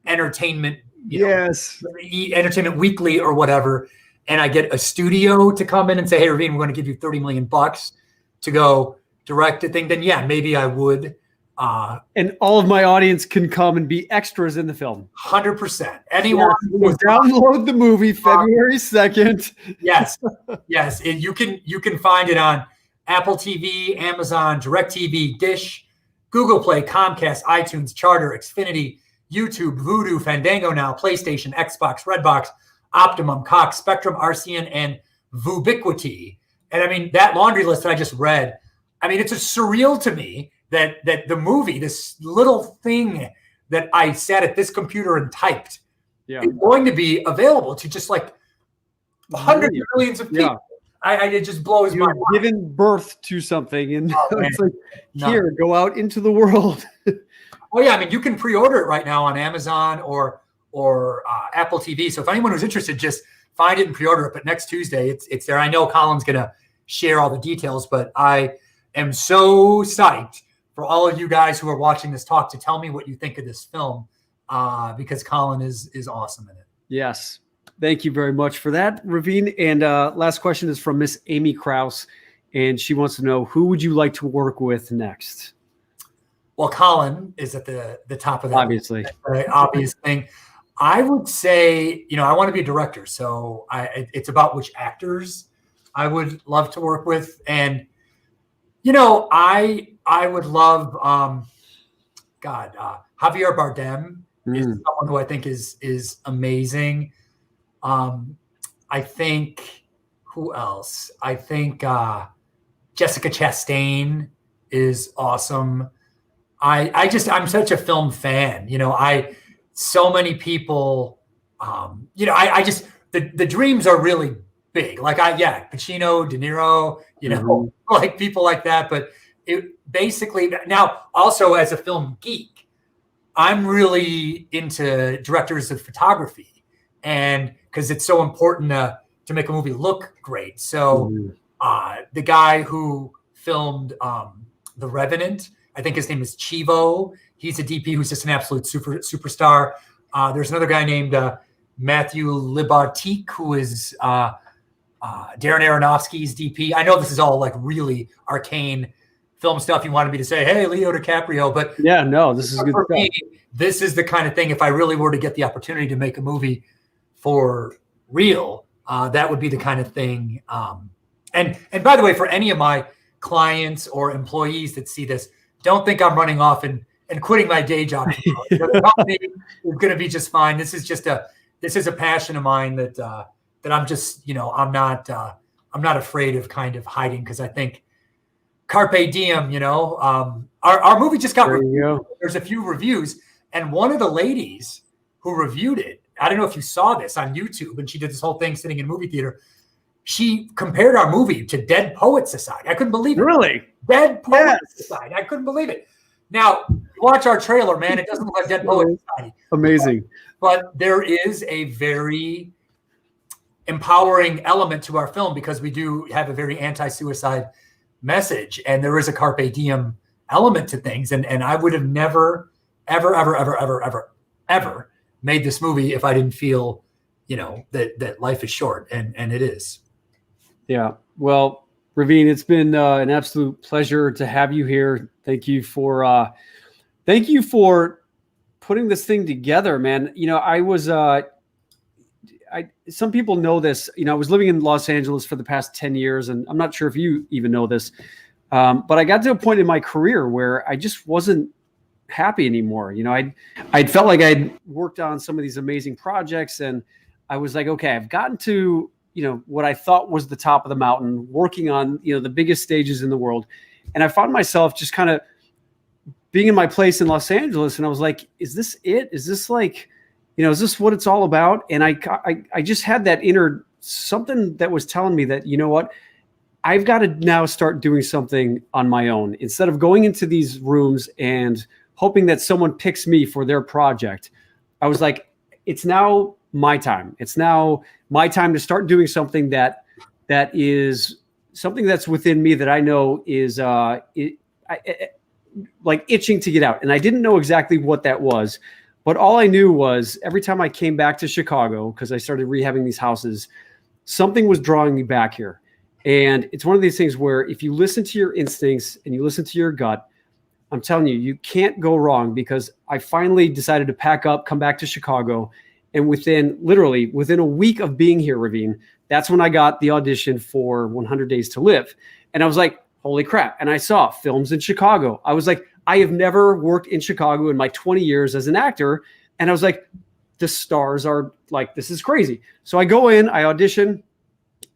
Entertainment, Entertainment Weekly or whatever, and I get a studio to come in and say, hey, Ravin, we're going to give you $30 million to go direct a thing, then yeah, maybe I would. And all of my audience can come and be extras in the film. 100%. Anyone who download the movie February 2nd. Yes. And you can find it on Apple TV, Amazon, DirecTV, Dish, Google Play, Comcast, iTunes, Charter, Xfinity, YouTube, Vudu, Fandango Now, PlayStation, Xbox, Redbox, Optimum, Cox, Spectrum, RCN, and Vubiquity. And I mean, that laundry list that I just read, I mean, it's surreal to me that the movie, this little thing that I sat at this computer and typed, is going to be available to just like hundreds of millions of people. Yeah. It just blows my mind. Given birth to something, and it's like, here, go out into the world. Oh yeah, I mean, you can pre-order it right now on Amazon or Apple TV. So if anyone who's interested, just find it and pre-order it. But next Tuesday, it's there. I know Colin's gonna share all the details, but I am so psyched for all of you guys who are watching this talk to tell me what you think of this film, because Colin is awesome in it. Yes. Thank you very much for that, Ravin. And last question is from Miss Amy Krause, and she wants to know, who would you like to work with next? Well, Colin is at the top of that. Obviously. Very obvious thing. I would say, I want to be a director. So it's about which actors I would love to work with. And, I would love, Javier Bardem is someone who I think is amazing. I think, who else? I think Jessica Chastain is awesome. I'm such a film fan. So many people, the dreams are really big. Like Pacino, De Niro, like people like that. But it basically, now also as a film geek, I'm really into directors of photography, and because it's so important to make a movie look great. So the guy who filmed The Revenant, I think his name is Chivo. He's a DP who's just an absolute superstar. There's another guy named Matthew Libartique, who is Darren Aronofsky's DP. I know this is all like really arcane film stuff. You wanted me to say, hey, Leo DiCaprio, but yeah, no, this is good for stuff. me, this is the kind of thing, if I really were to get the opportunity to make a movie for real, that would be the kind of thing. And by the way, for any of my clients or employees that see this, don't think I'm running off and quitting my day job. The company is going to be just fine. This is a passion of mine that I'm just, I'm not afraid of kind of hiding, because I think carpe diem, our movie just got reviewed. There's a few reviews, and one of the ladies who reviewed it, I don't know if you saw this on YouTube, and she did this whole thing sitting in a movie theater. She compared our movie to Dead Poets Society. I couldn't believe it. Really? Dead Poets Society. I couldn't believe it. Now, watch our trailer, man. It doesn't look like Dead Poets Society. Amazing. But there is a very empowering element to our film, because we do have a very anti-suicide message, and there is a carpe diem element to things. And I would have never, ever made this movie if I didn't feel, that life is short, and it is. Yeah. Well, Ravin, it's been an absolute pleasure to have you here. Thank you for putting this thing together, man. I was some people know this. I was living in Los Angeles for the past 10 years, and I'm not sure if you even know this, but I got to a point in my career where I just wasn't happy anymore. I'd felt like I'd worked on some of these amazing projects, and I was like, okay, I've gotten to, what I thought was the top of the mountain, working on, the biggest stages in the world. And I found myself just kind of being in my place in Los Angeles. And I was like, is this it? Is this like, is this what it's all about? And I just had that inner something that was telling me that, what, I've got to now start doing something on my own, instead of going into these rooms and hoping that someone picks me for their project. I was like, it's now my time. It's now my time to start doing something that is something that's within me that I know is like itching to get out. And I didn't know exactly what that was, but all I knew was every time I came back to Chicago, because I started rehabbing these houses, something was drawing me back here. And it's one of these things where if you listen to your instincts and you listen to your gut, I'm telling you, you can't go wrong, because I finally decided to pack up, come back to Chicago. And within a week of being here, Ravin, that's when I got the audition for 100 Days to Live. And I was like, holy crap. And I saw films in Chicago. I was like, I have never worked in Chicago in my 20 years as an actor. And I was like, the stars are like, this is crazy. So I go in, I audition,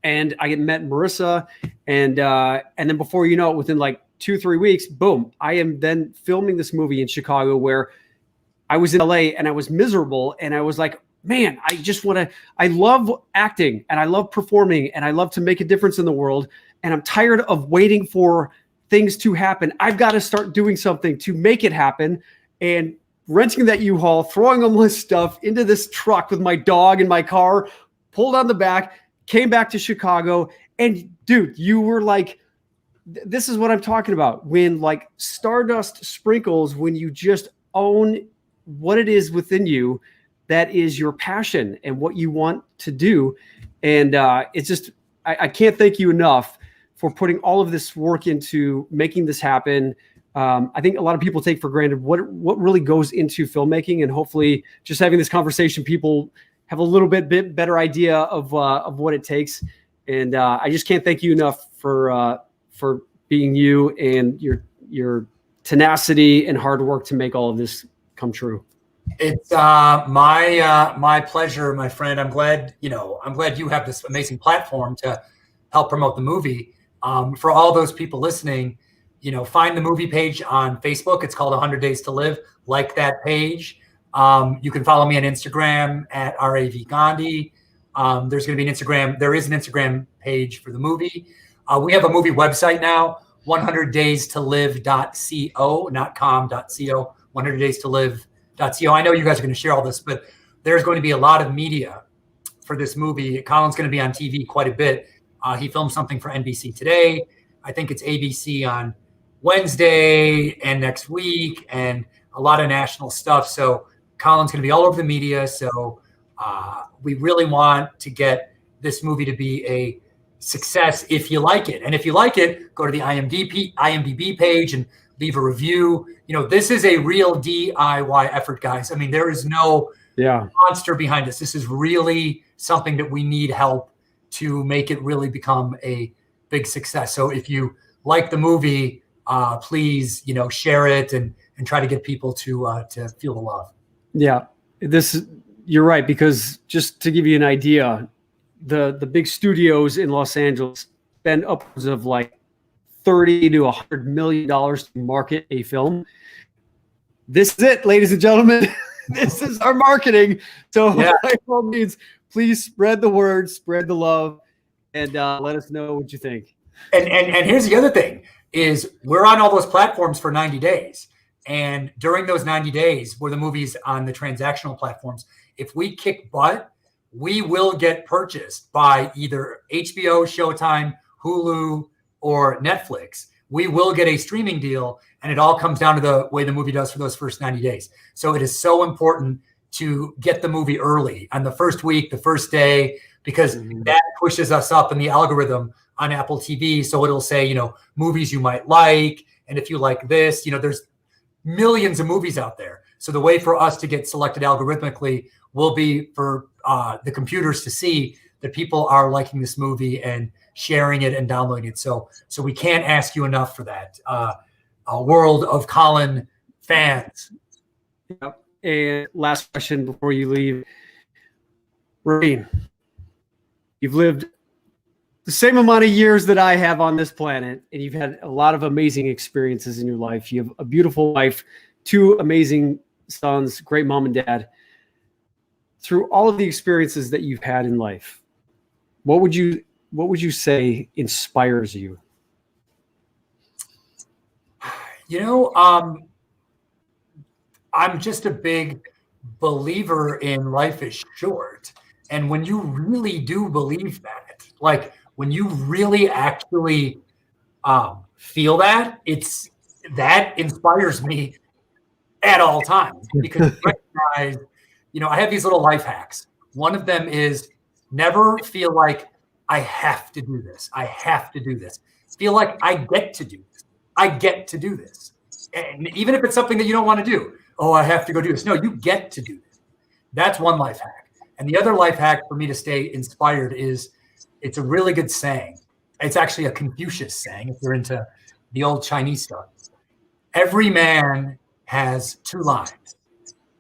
and I get met Marissa. And then before you know it, within like 2-3 weeks, boom, I am then filming this movie in Chicago, where I was in LA and I was miserable. And I was like, man, I love acting, and I love performing, and I love to make a difference in the world. And I'm tired of waiting for things to happen. I've got to start doing something to make it happen. And renting that U-Haul, throwing all my stuff into this truck with my dog in my car, pulled on the back, came back to Chicago. And dude, you were like, this is what I'm talking about. When like stardust sprinkles, when you just own what it is within you that is your passion and what you want to do. And it's just, I can't thank you enough for putting all of this work into making this happen. I think a lot of people take for granted what really goes into filmmaking, and hopefully just having this conversation, people have a little bit better idea of what it takes. And I just can't thank you enough for being you and your tenacity and hard work to make all of this come true. It's my pleasure, my friend. I'm glad you have this amazing platform to help promote the movie. For all those people listening, find the movie page on Facebook. It's called 100 Days to Live. Like that page. You can follow me on Instagram at Ravin Gandhi. There's going to be an Instagram. There is an Instagram page for the movie. We have a movie website now, 100daystolive.co, not com.co, 100daystolive.co. I know you guys are going to share all this, but there's going to be a lot of media for this movie. Colin's going to be on TV quite a bit. He filmed something for NBC today. I think it's ABC on Wednesday and next week, and a lot of national stuff. So Colin's going to be all over the media. So we really want to get this movie to be a success if you like it. And if you like it, go to the IMDb page and leave a review. You know, this is a real DIY effort, guys. I mean, there is no monster behind us. This is really something that we need help to make it really become a big success. So if you like the movie, please, you know, share it and try to get people to feel the love. Yeah, you're right, because just to give you an idea, the big studios in Los Angeles spend upwards of like $30 to $100 million to market a film. This is it, ladies and gentlemen. This is our marketing. So by all means, please spread the word, spread the love, and let us know what you think. And here's the other thing is we're on all those platforms for 90 days. And during those 90 days where the movie's on the transactional platforms, if we kick butt, we will get purchased by either HBO, Showtime, Hulu, or Netflix. We will get a streaming deal, and it all comes down to the way the movie does for those first 90 days. So it is so important to get the movie early on the first week, the first day, because that pushes us up in the algorithm on Apple TV. So it'll say, you know, movies you might like. And if you like this, you know, there's millions of movies out there. So the way for us to get selected algorithmically will be for the computers to see that people are liking this movie and sharing it and downloading it. So we can't ask you enough for that. A world of Colin fans. Yep. And last question before you leave. Ravin, you've lived the same amount of years that I have on this planet, and you've had a lot of amazing experiences in your life. You have a beautiful wife, 2 amazing sons, great mom and dad. Through all of the experiences that you've had in life, what would you say inspires you? You know, I'm just a big believer in life is short. And when you really do believe that, like when you really actually feel that, that inspires me at all times, because I recognize, you know, I have these little life hacks. One of them is never feel like I have to do this. I have to do this. Feel like I get to do this. I get to do this. And even if it's something that you don't want to do, oh, I have to go do this. No, you get to do this. That's one life hack. And the other life hack for me to stay inspired is, it's a really good saying. It's actually a Confucius saying, if you're into the old Chinese stuff. Every man has 2 lives.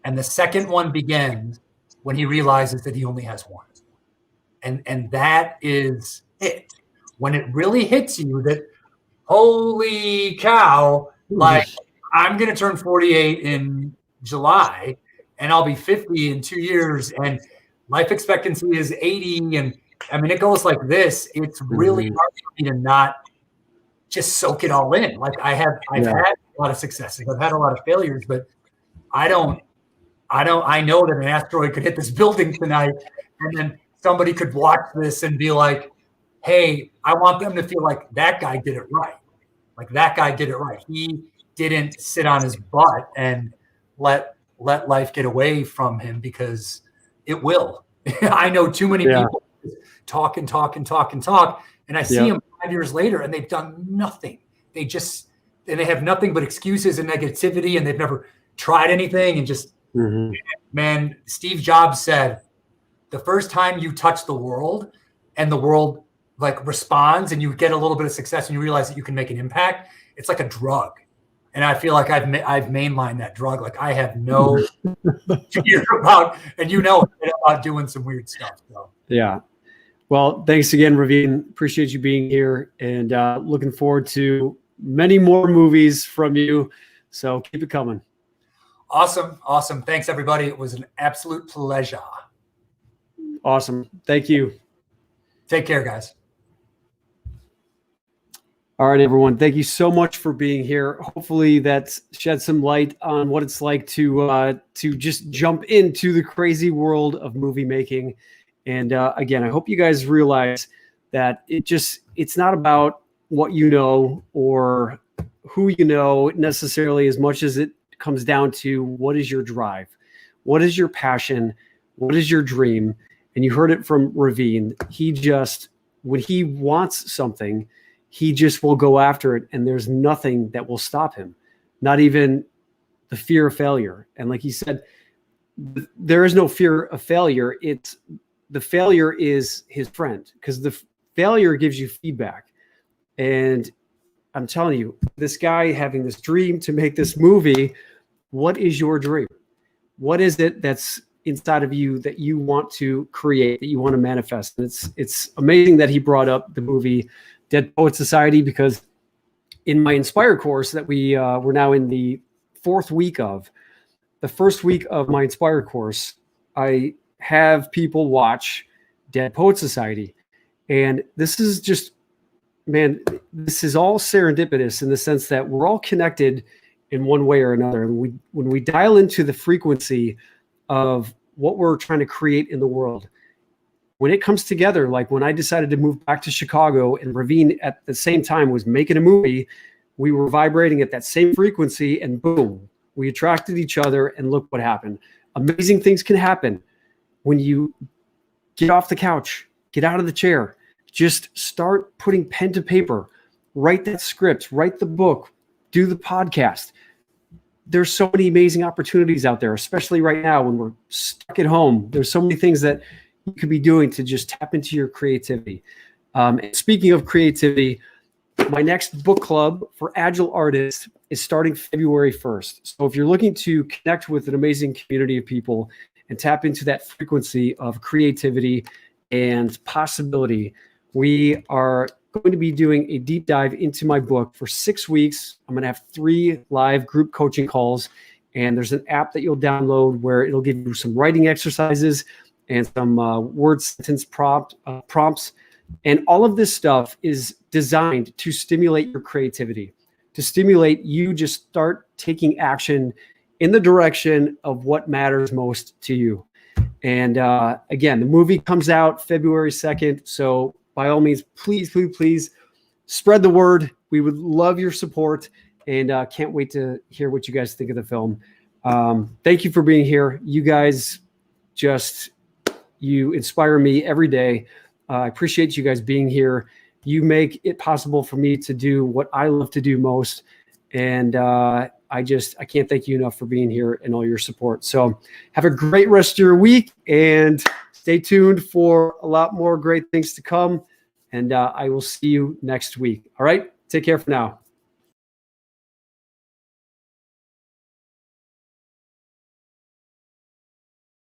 And the second one begins when he realizes that he only has one. And that is it. When it really hits you that, holy cow, like I'm going to turn 48 in July and I'll be 50 in 2 years and life expectancy is 80. And I mean, it goes like this. It's really hard for me to not just soak it all in. Like I've had a lot of successes. I've had a lot of failures, but I know that an asteroid could hit this building tonight and then somebody could watch this and be like, hey, I want them to feel like that guy did it right. Like that guy did it right. He didn't sit on his butt and let life get away from him, because it will. I know too many people talk and talk and talk and talk. And I see them 5 years later and they've done nothing. They have nothing but excuses and negativity, and they've never tried anything. And just, man, Steve Jobs said, the first time you touch the world and the world like responds and you get a little bit of success and you realize that you can make an impact, it's like a drug. And I feel like I've mainlined that drug. Like I have no fear about, and about doing some weird stuff. So. Yeah. Well, thanks again, Ravin. Appreciate you being here, and looking forward to many more movies from you. So keep it coming. Awesome. Awesome. Thanks, everybody. It was an absolute pleasure. Awesome. Thank you. Take care, guys. All right, everyone. Thank you so much for being here. Hopefully that's shed some light on what it's like to just jump into the crazy world of movie making. And again, I hope you guys realize that it's not about what you know or who you know necessarily as much as it comes down to what is your drive, what is your passion, what is your dream. And you heard it from Ravin. When he wants something, he just will go after it, and there's nothing that will stop him, not even the fear of failure. And like he said, there is no fear of failure. The failure is his friend, because the failure gives you feedback. And I'm telling you, this guy having this dream to make this movie, what is your dream? What is it that's inside of you that you want to create, that you want to manifest? And it's amazing that he brought up the movie Dead Poet Society, because in my Inspire course that we're now in the 4th week of, the first week of my Inspire course, I have people watch Dead Poet Society. And this is just, man, this is all serendipitous in the sense that we're all connected in one way or another. And when we dial into the frequency of what we're trying to create in the world, when it comes together, like when I decided to move back to Chicago and Ravin at the same time was making a movie, we were vibrating at that same frequency, and boom, we attracted each other, and look what happened. Amazing things can happen when you get off the couch, get out of the chair, just start putting pen to paper, write that script, write the book, do the podcast. There's so many amazing opportunities out there, especially right now when we're stuck at home. There's so many things that you could be doing to just tap into your creativity. And speaking of creativity, my next book club for Agile artists is starting February 1st. So if you're looking to connect with an amazing community of people and tap into that frequency of creativity and possibility, we are going to be doing a deep dive into my book for 6 weeks. I'm going to have 3 live group coaching calls, and there's an app that you'll download where it'll give you some writing exercises and some word sentence prompts. And all of this stuff is designed to stimulate your creativity, to stimulate you just start taking action in the direction of what matters most to you. And again, the movie comes out February 2nd. So by all means, please spread the word. We would love your support, and can't wait to hear what you guys think of the film. Thank you for being here. You guys you inspire me every day. I appreciate you guys being here. You make it possible for me to do what I love to do most. And I can't thank you enough for being here and all your support. So have a great rest of your week, and stay tuned for a lot more great things to come. And I will see you next week. All right. Take care for now.